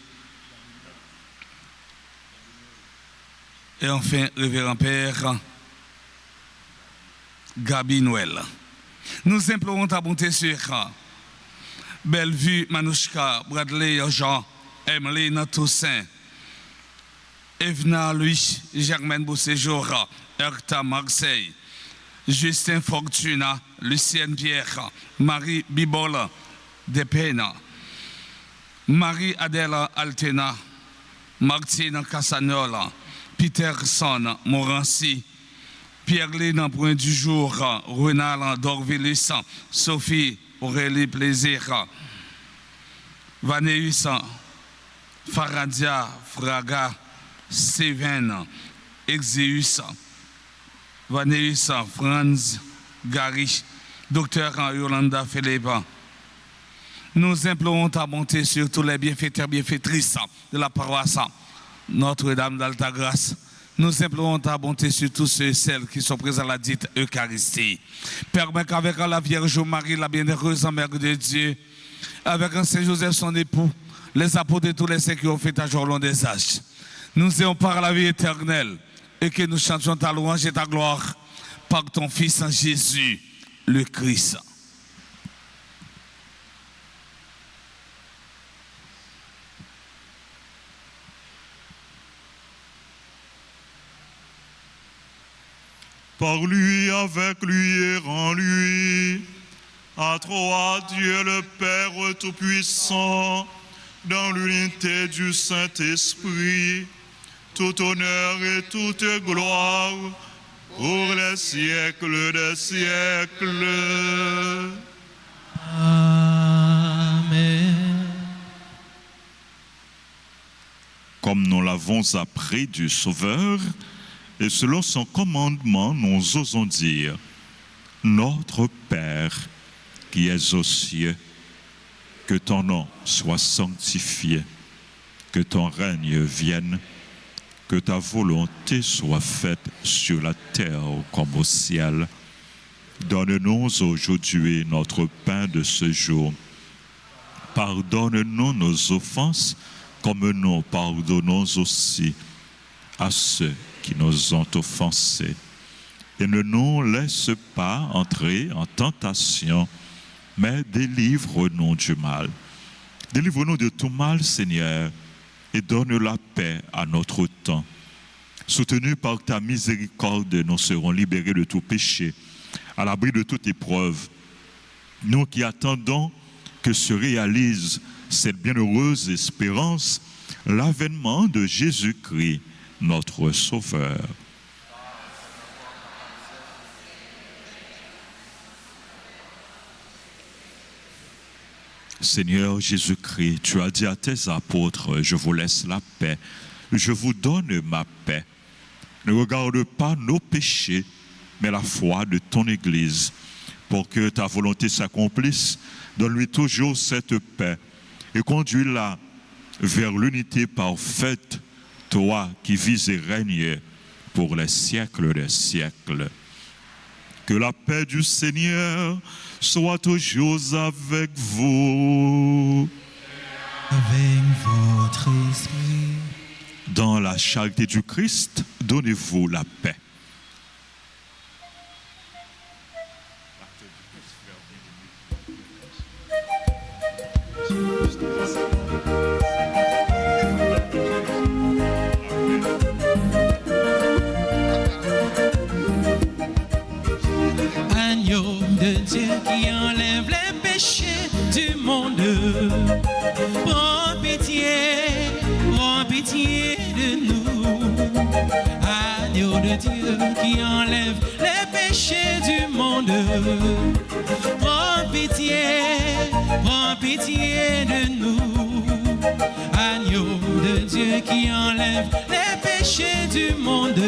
et enfin Révérend Père Gabi Noël. Nous implorons ta bonté sur Bellevue, Manouchka, Bradley, Jean, Emeline, Toussaint, Evna, Louis, Germaine Beauséjour, Erta, Marseille, Justin Fortuna, Lucienne Pierre, Marie Bibol, Despena, Marie-Adèle Altena, Martine Cassagnola, Peterson Morancy, Pierre-Lynn Point du Jour, Renal Dorvilis, Sophie Aurélie Plaisir, Vanéus Faradia Fraga, Steven Exeus, Vanéus Franz Gary, Docteur Yolanda Philippe. Nous implorons ta bonté sur tous les bienfaiteurs, bienfaitrices de la paroisse Notre-Dame d'Altagrace. Nous implorons ta bonté sur tous ceux et celles qui sont présents à la dite Eucharistie. Permets qu'avec la Vierge Marie, la bienheureuse Mère de Dieu, avec un Saint Joseph son époux, les apôtres et tous les saints qui ont fait ta joie au long des âges, nous ayons par la vie éternelle et que nous chantions ta louange et ta gloire par ton Fils Jésus, le Christ. Par lui, avec lui et en lui, à toi Dieu le Père Tout-Puissant, dans l'unité du Saint-Esprit, tout honneur et toute gloire pour les siècles des siècles. Amen. Comme nous l'avons appris du Sauveur, et selon son commandement, nous osons dire, Notre Père qui es aux cieux, que ton nom soit sanctifié, que ton règne vienne, que ta volonté soit faite sur la terre comme au ciel. Donne-nous aujourd'hui notre pain de ce jour. Pardonne-nous nos offenses, comme nous pardonnons aussi à ceux qui nous ont offensés. Et ne nous laisse pas entrer en tentation, mais délivre-nous du mal. Délivre-nous de tout mal, Seigneur, et donne la paix à notre temps. Soutenus par ta miséricorde, nous serons libérés de tout péché, à l'abri de toute épreuve. Nous qui attendons que se réalise cette bienheureuse espérance, l'avènement de Jésus-Christ, notre Sauveur. Seigneur Jésus-Christ, tu as dit à tes apôtres, je vous laisse la paix, je vous donne ma paix. Ne regarde pas nos péchés, mais la foi de ton Église. Pour que ta volonté s'accomplisse, donne-lui toujours cette paix et conduis-la vers l'unité parfaite, toi qui vis et règnes pour les siècles des siècles. Que la paix du Seigneur soit toujours avec vous. Avec votre esprit. Dans la charité du Christ, donnez-vous la paix. Agneau de Dieu qui enlève les péchés du monde. Prends pitié de nous. Agneau de Dieu qui enlève les péchés du monde. Prends pitié de nous. Agneau de Dieu qui enlève les péchés du monde.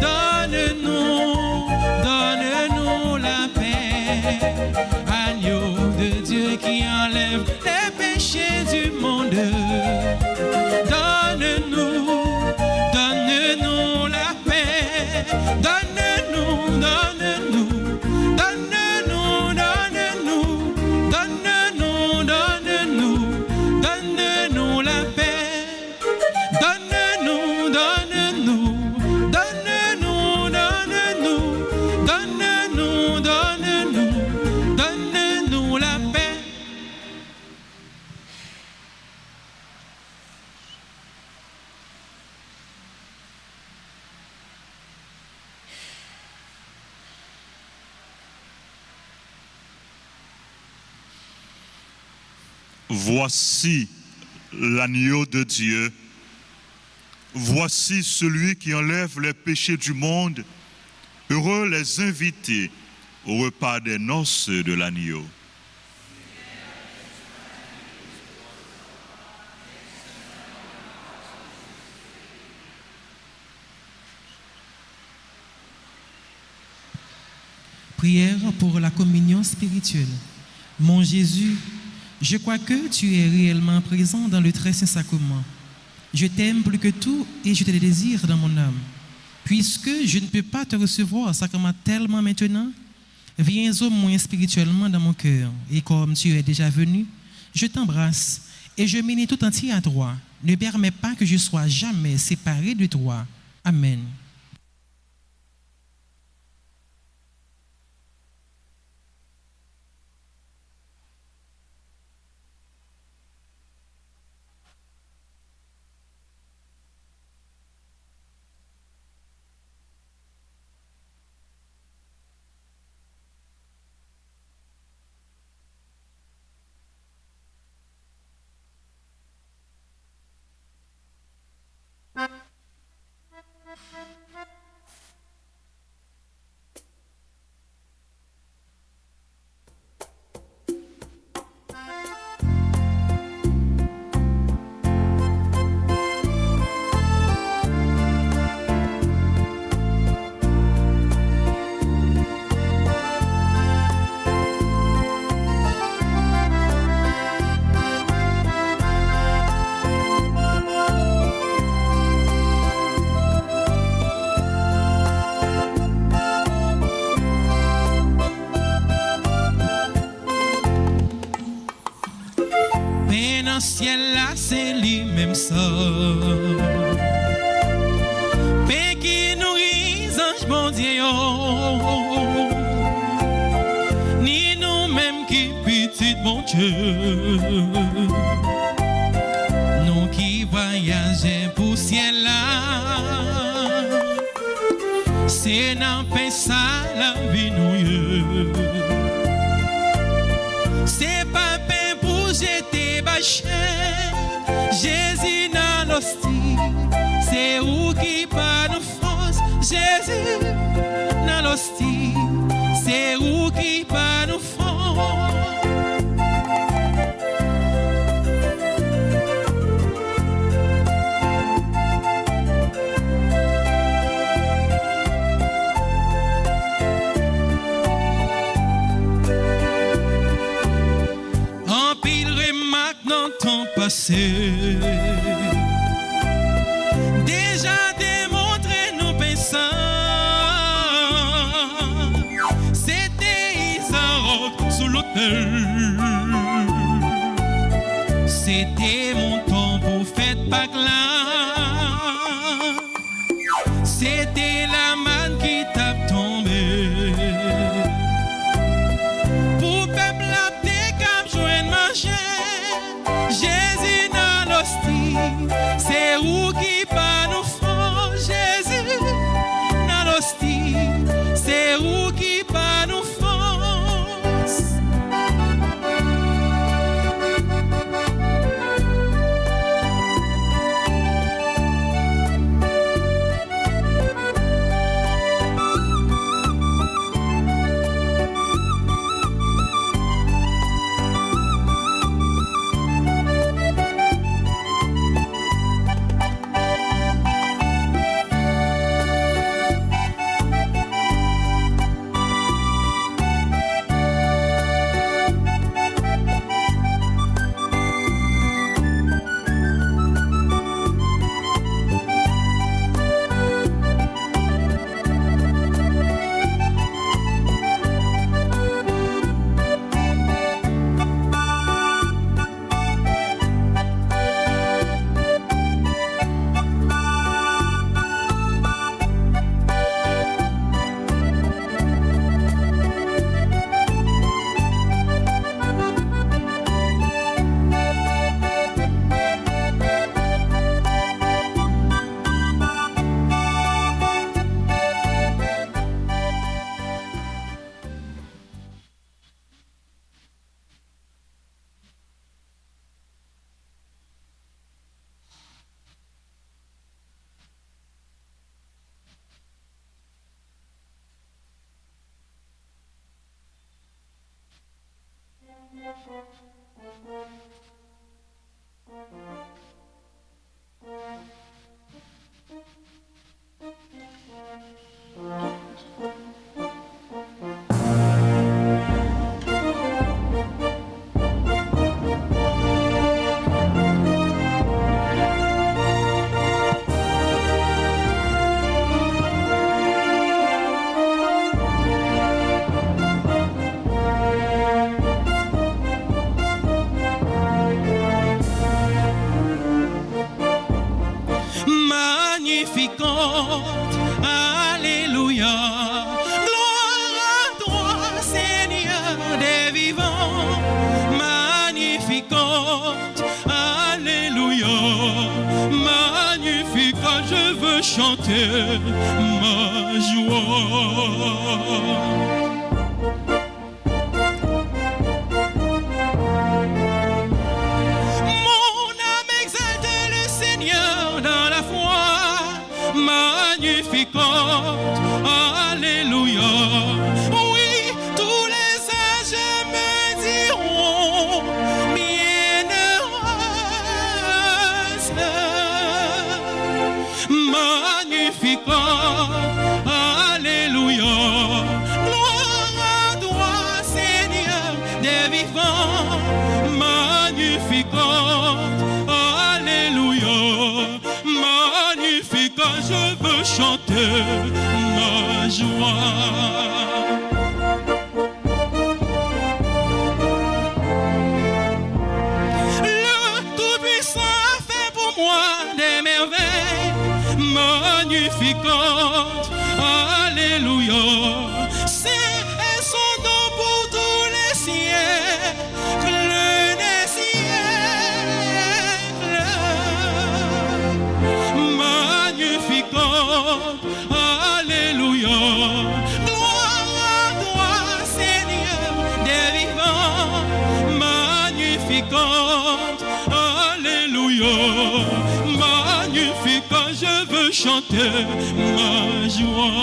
Donne-nous la paix. Agneau de Dieu qui enlève les péchés du monde. Donne-nous la paix. Donne-nous la paix. Donne-nous la paix. Voici l'agneau de Dieu. Voici celui qui enlève les péchés du monde. Heureux les invités au repas des noces de l'agneau. Prière pour la communion spirituelle. Mon Jésus, je crois que tu es réellement présent dans le très saint sacrement. Je t'aime plus que tout et je te désire dans mon âme. Puisque je ne peux pas te recevoir sacramentellement maintenant, viens au moins spirituellement dans mon cœur. Et comme tu es déjà venu, je t'embrasse et je m'unis tout entier à toi. Ne permets pas que je sois jamais séparé de toi. Amen. Ciel là c'est lui-même ça. Paix qui nourrit ange bon Dieu. Ni nous-mêmes qui petit bon Dieu. Nous qui voyageons pour ciel là. C'est dans paix ça la vie nous. C'est pas paix pour jeter bâché. Jésus dans l'hostie, c'est où qui pas nous force. Jésus dans l'hostie, c'est où qui pas nous force. En pile remarque dans ton passé. Déjà démontré nos pensants. rappelle. C'était mon temps pour fête Pâques là. C'était la manne qui tape tombé. Pour peuple la cap joindre ma chair. Jésus dans l'hostie, c'est où qui pas nous font. Jésus dans l'hostie, c'est où qui pas nous font. Alléluia, gloire à toi, Seigneur des vivants, magnifiquante, alléluia, magnifique, je veux chanter ma joie. Magnifiquante, alléluia. Oui, tous les âges me diront bienheureuse. Magnifiquante, alléluia. Gloire à toi, Seigneur des vivants. Magnifiquante, alléluia. Magnifique, je veux chanter ma joie. Le Tout-Puissant a fait pour moi des merveilles magnifiques. Alléluia. C'est son nom pour tous les siècles des siècles. Alléluia, gloire à toi, Seigneur des vivants, magnifiquante, alléluia, magnifique, je veux chanter ma joie.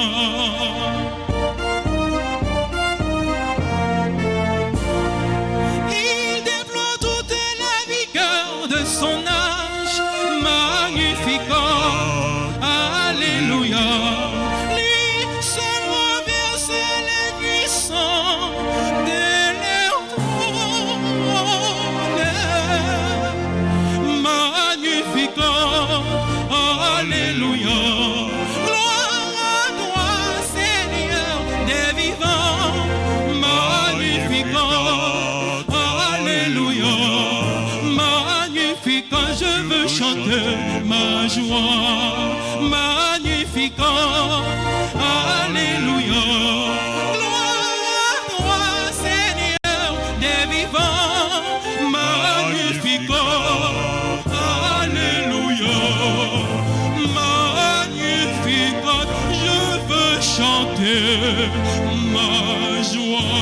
Il déploie toute la vigueur de son âge, magnifiquant, alléluia. Lui seul renverse les puissants de leur trône. Magnifiquant, alléluia. Gloire à toi, Seigneur. chanter ma joie, magnifiquant. Alléluia. Gloire à toi, Seigneur des vivants, magnifiquant. Alléluia. Magnifiquant, je veux chanter ma joie.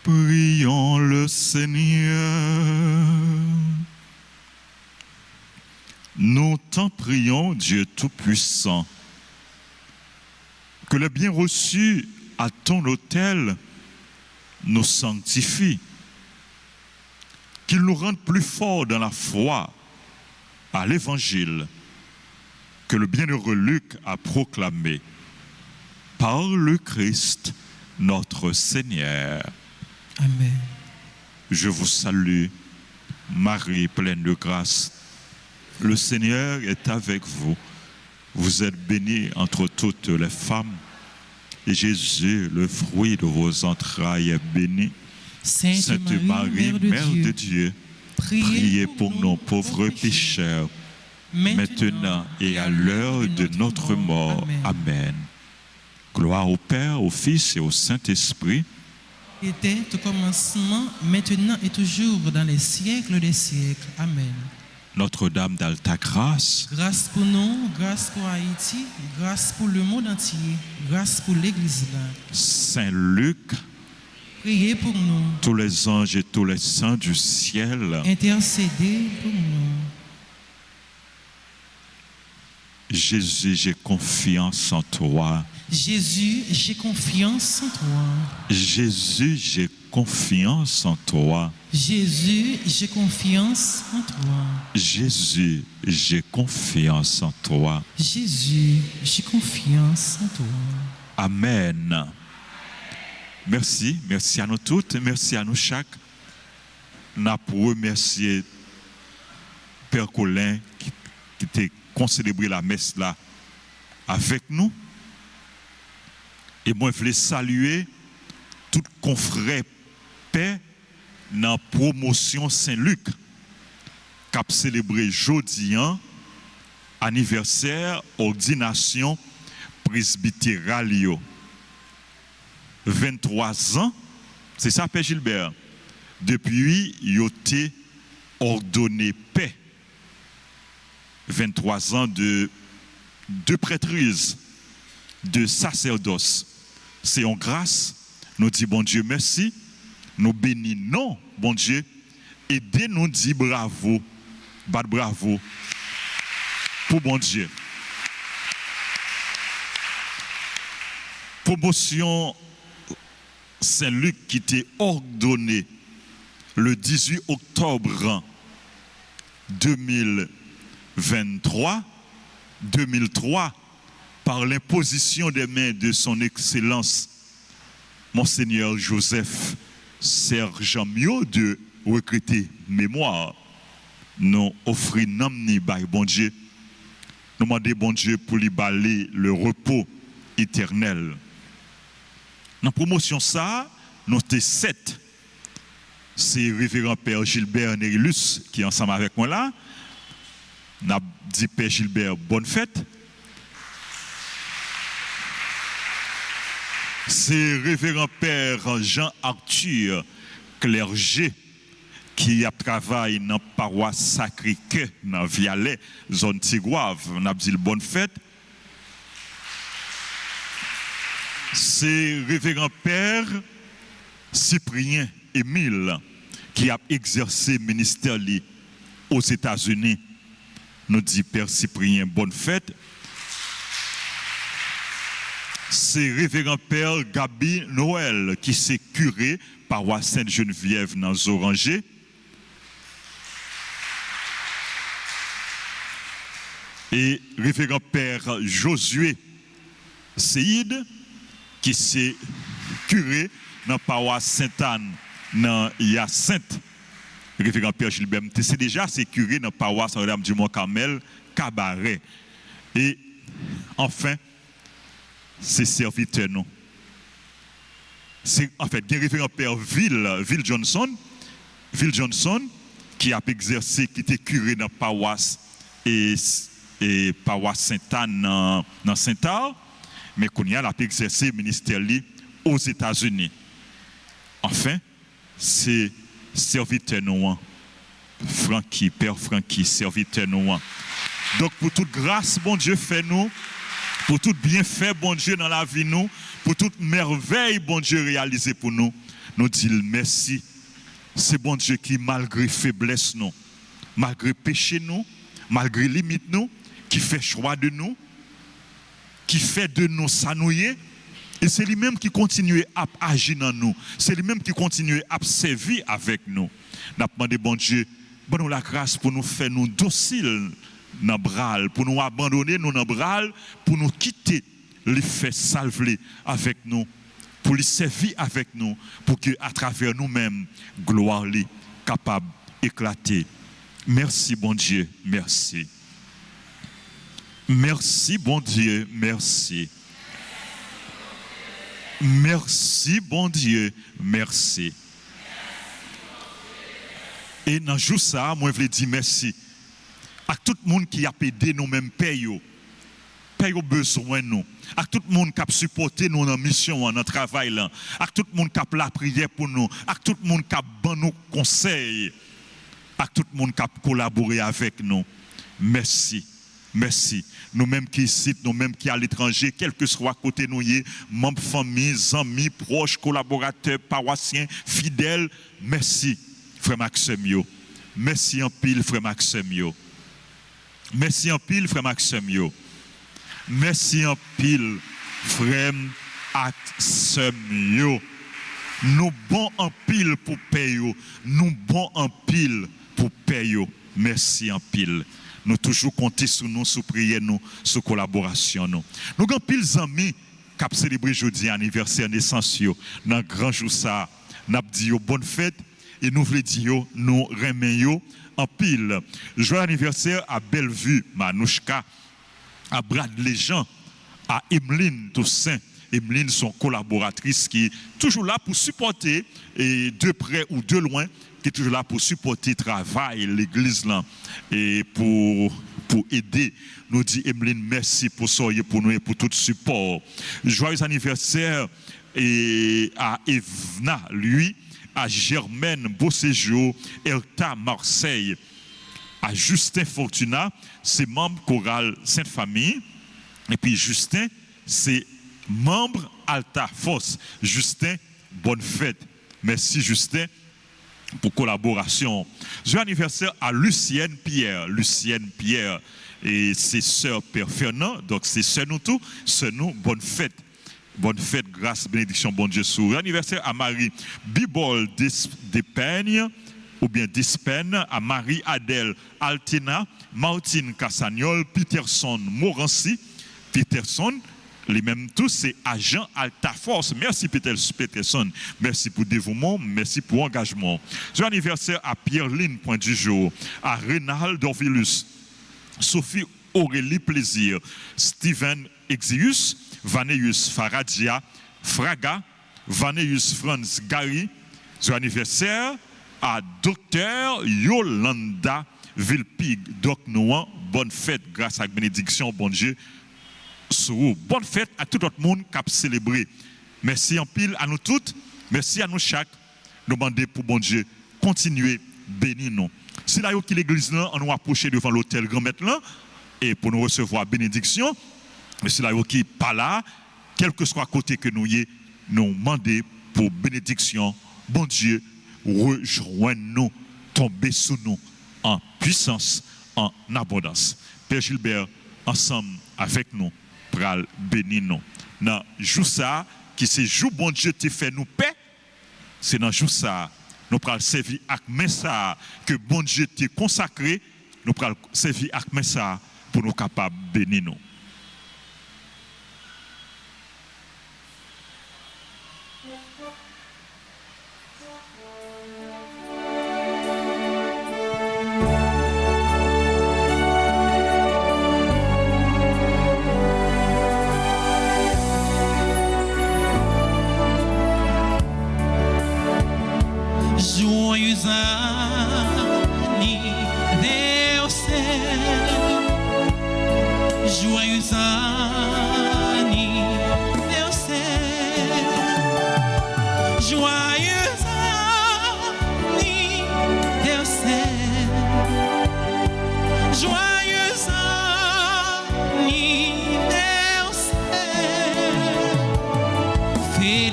Prions le Seigneur. Nous t'en prions, Dieu Tout-Puissant, que le bien reçu à ton autel nous sanctifie, qu'il nous rende plus forts dans la foi à l'Évangile que le bienheureux Luc a proclamé. Par le Christ, notre Seigneur. Amen. Je vous salue, Marie pleine de grâce. Le Seigneur est avec vous. Vous êtes bénie entre toutes les femmes. Et Jésus, le fruit de vos entrailles, est béni. Sainte Marie, Mère de Dieu, priez pour nos pauvres pécheurs, maintenant et à l'heure de notre mort. Amen. Gloire au Père, au Fils et au Saint-Esprit. Était au commencement, maintenant et toujours dans les siècles des siècles. Amen. Notre-Dame d'Alta Grâce, Grâce pour nous, grâce pour Haïti, grâce pour le monde entier, grâce pour l'Église là. Saint Luc, Priez pour nous, tous les anges et tous les saints du ciel, intercédez pour nous. Jésus, j'ai confiance en toi. Jésus, j'ai confiance en toi. Jésus, j'ai confiance en toi. Jésus, j'ai confiance en toi. Jésus, j'ai confiance en toi. Jésus, j'ai confiance en toi. Amen. Merci, merci à nous toutes, merci à nous chaque. Nous pour remercier Père Colin qui t'a concélébré la messe là avec nous. Et moi, je voulais saluer tout confrère paix dans la promotion Saint-Luc qui a célébré jeudi anniversaire ordination presbytérale. 23 ans, c'est ça, Père Gilbert. Depuis, il a été ordonné paix. 23 ans de prêtrise, de sacerdoce. C'est en grâce. Nous disons, bon Dieu, merci. Nous bénissons, bon Dieu. Et dès nous dit bravo, bravo pour bon Dieu. Promotion Saint-Luc qui était ordonné le 18 octobre 2003 par l'imposition des mains de son Excellence Monseigneur Joseph Serge Mio de retraité mémoire. Nous offrons namni by bon Dieu. Nous demandons bon Dieu pour lui balayer le repos éternel. Dans la promotion ça, nous sommes 7. C'est révérend Père Gilbert Nérilus qui est ensemble avec moi là. Nous avons dit Père Gilbert, bonne fête. C'est révérend Père Jean-Arthur Clergé qui a travaillé dans la paroisse Sacré-Cœur, dans Vialet, zone Tigouave. Nous avons dit bonne fête. C'est révérend Père Cyprien Émile qui a exercé le ministère aux États-Unis. Nous dit Père Cyprien, bonne fête. C'est révérend Père Gabi Noël qui s'est curé paroisse Sainte-Geneviève dans Zorangé. Et révérend Père Josué Seïd qui s'est curé dans la paroisse Sainte-Anne, dans Hyacinthe. Révérend Père Gilbert, c'est déjà curé dans la paroisse Notre-Dame du Mont-Carmel, Cabaret. Et enfin, c'est serviteur nous. c'est en fait, il y a un référent père Will Johnson, qui a exercé, qui était curé dans la paroisse et paroisse Sainte-Anne dans Saint-Ar, mais qu'on y a exercé le ministère aux États-Unis. Enfin, c'est serviteur nous, Francky, Père Francky, serviteur nous. Donc pour toute grâce, bon Dieu fait nous, pour tout bienfait, bon Dieu dans la vie nous, pour toute merveille, bon Dieu réalisé pour nous, nous disons merci. C'est bon Dieu qui, malgré faiblesse nous, malgré péché nous, malgré limite nous, qui fait choix de nous, qui fait de nous s'annouiller, et c'est lui-même qui continue à agir dans nous, c'est lui-même qui continue à servir avec nous. Nous avons demandé, bon Dieu, bon nous la grâce pour nous faire nous dociles dans le bras, pour nous abandonner nous dans le bras, pour nous quitter les faits salvés avec nous, pour les servir avec nous, pour que à travers nous-mêmes, gloire les capable d'éclater. Merci bon Dieu, merci. Merci bon Dieu, merci. Merci bon Dieu, merci. Et dans jour ça, moi je veux dire merci à tout le monde qui a aidé nous-mêmes paye besoin nous, à tout le monde qui a supporté nous dans la mission, dans le travail là, à tout le monde qui a la prière pour nous, à tout le monde qui a donné nos conseils, à tout le monde qui a collaboré avec nous. Merci. Merci. Nous-mêmes qui ici, nous-mêmes qui à l'étranger, quel que soit côté nous, membres, familles, amis, proches, collaborateurs, paroissiens, fidèles, merci, frère Maxime. Merci en pile, frère Maxime. Merci en pile, frère Maxime. Merci en pile, frère Maxime. Nous bons en pile pour payer. Nous bons en pile pour payer. Merci en pile. Nous toujours compter sur nous, sur prier nous, sur collaboration nous. Nous avons pile d'amis qui ont célébré aujourd'hui anniversaire naissance dans grand jour ça. Nous avons dit bonne fête et nous voulons dire nous remercions en pile. Joyeux anniversaire à Bellevue Manouchka, à Bradley Jean, à Emeline Toussaint. Emeline, son collaboratrice qui est toujours là pour supporter, et de près ou de loin, qui est toujours là pour supporter le travail, l'église là, et pour aider. Nous dit Emeline, merci pour ça, pour nous et pour tout support. Joyeux anniversaire et à Evna, lui, à Germaine Beauséjour, Elta Marseille, à Justin Fortuna, c'est membre chorale Sainte-Famille, et puis Justin, c'est membre Alta Force. Justin, bonne fête. Merci Justin pour collaboration. Joyeux anniversaire à Lucienne Pierre. Lucienne Pierre et ses sœurs Père Fernand. Donc c'est sœur nous tout. Sœur nous, bonne fête. Bonne fête, grâce, bénédiction, bon Dieu. Joyeux anniversaire à Marie Bibol Despeignes ou bien Despeignes, à Marie Adèle Altena, Martine Cassagnol, Peterson Morancy, Peterson. Les mêmes tous, c'est agent Alta Force. Merci Peterson. Merci pour le dévouement. Merci pour l'engagement. Joyeux anniversaire à Pierre-Line Point du Jour, à Rénal Dorvilus, Sophie Aurélie Plaisir, Steven Exius, Vaneus Faradia, Fraga, Vaneus Franz Gary. Joyeux anniversaire à Docteur Yolanda Vilpig. Doc Nouan, bonne fête grâce à la bénédiction, bon Dieu. Bonne fête à tout le monde qui a célébré. Merci en pile à nous toutes. Merci à nous chaque. Nous demandons pour bon Dieu continuer bénir nous. C'est là que l'église là, on nous approche devant l'hôtel Grand Maître là et pour nous recevoir bénédiction. Mais c'est là qui pas là, quel que soit côté que nous y, nous demander pour bénédiction. Bon Dieu, rejoigne-nous, tomber sous nous en puissance, en abondance. Père Gilbert, ensemble avec nous, pral bénir nous. Dans jour ça, qui c'est jour bon Dieu te fait nous paix, c'est dans jour ça, nous pral servir avec main ça que bon Dieu te consacré, nous pral servir avec main ça pour nous capables bénir nous.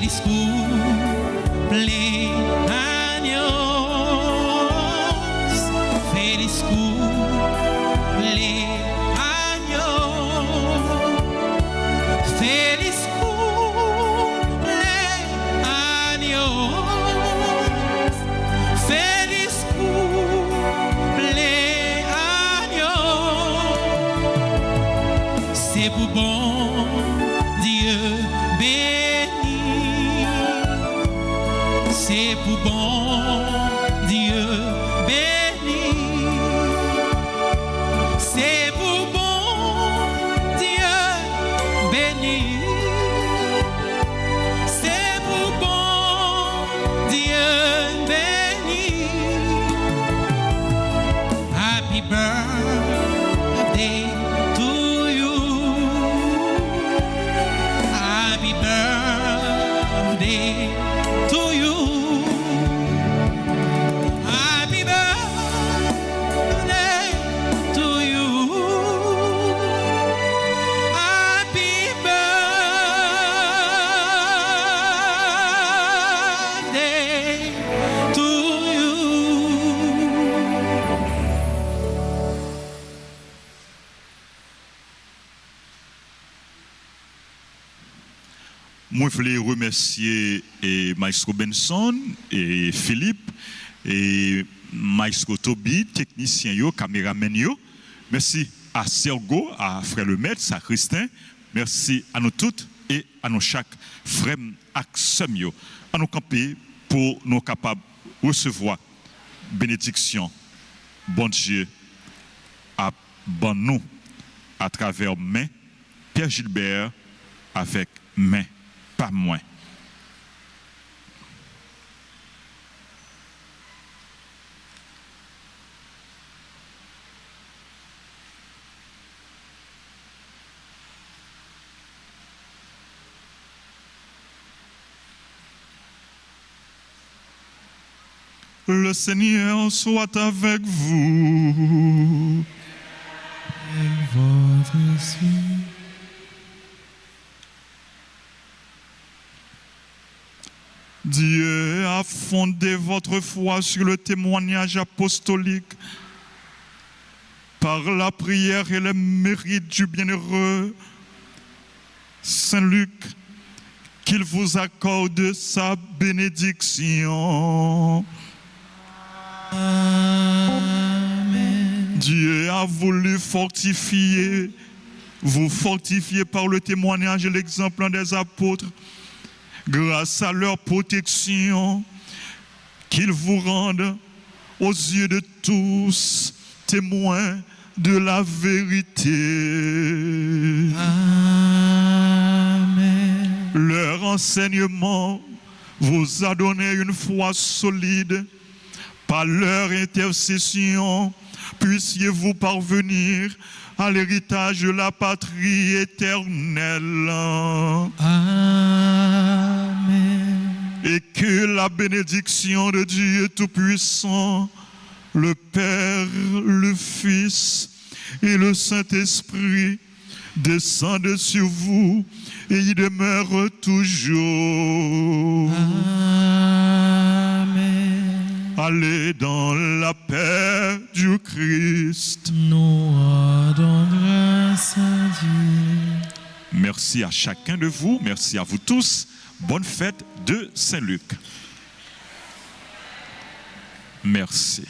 Feliz cumpleaños, feliz cumpleaños, feliz cumpleaños, feliz cumpleaños. C'est pour bon Dieu béni, c'est pour bon Dieu béni, c'est pour bon Dieu béni, c'est pour bon Dieu béni. Happy birthday to you. Happy birthday to you. Happy birthday to you. Happy birthday to you. Moi, je voulais remercier Maestro Benson et Philippe et Maestro Toby, technicien yo, caméraman yo. Merci à Sergo, à Frère Le Maître, à Christin. Merci à nous toutes et à nous chaque frère aksem yo. À nous camper pour nous capables de recevoir bénédiction. Bon Dieu, à bon nous à travers main Pierre Gilbert avec main. Pas moins. Le Seigneur soit avec vous. Avec votre esprit. Dieu a fondé votre foi sur le témoignage apostolique par la prière et le mérite du bienheureux Saint Luc, qu'il vous accorde sa bénédiction. Amen. Dieu a voulu vous fortifier par le témoignage et l'exemple des apôtres, grâce à leur protection, qu'ils vous rendent aux yeux de tous témoins de la vérité. Amen. Leur enseignement vous a donné une foi solide. Par leur intercession, puissiez-vous parvenir à l'héritage de la patrie éternelle. Amen. Et que la bénédiction de Dieu Tout-Puissant, le Père, le Fils et le Saint-Esprit descendent sur vous et y demeurent toujours. Amen. Allez dans la paix du Christ. Nous rendons grâce à Dieu. Merci à chacun de vous, merci à vous tous. Bonne fête de Saint-Luc. Merci.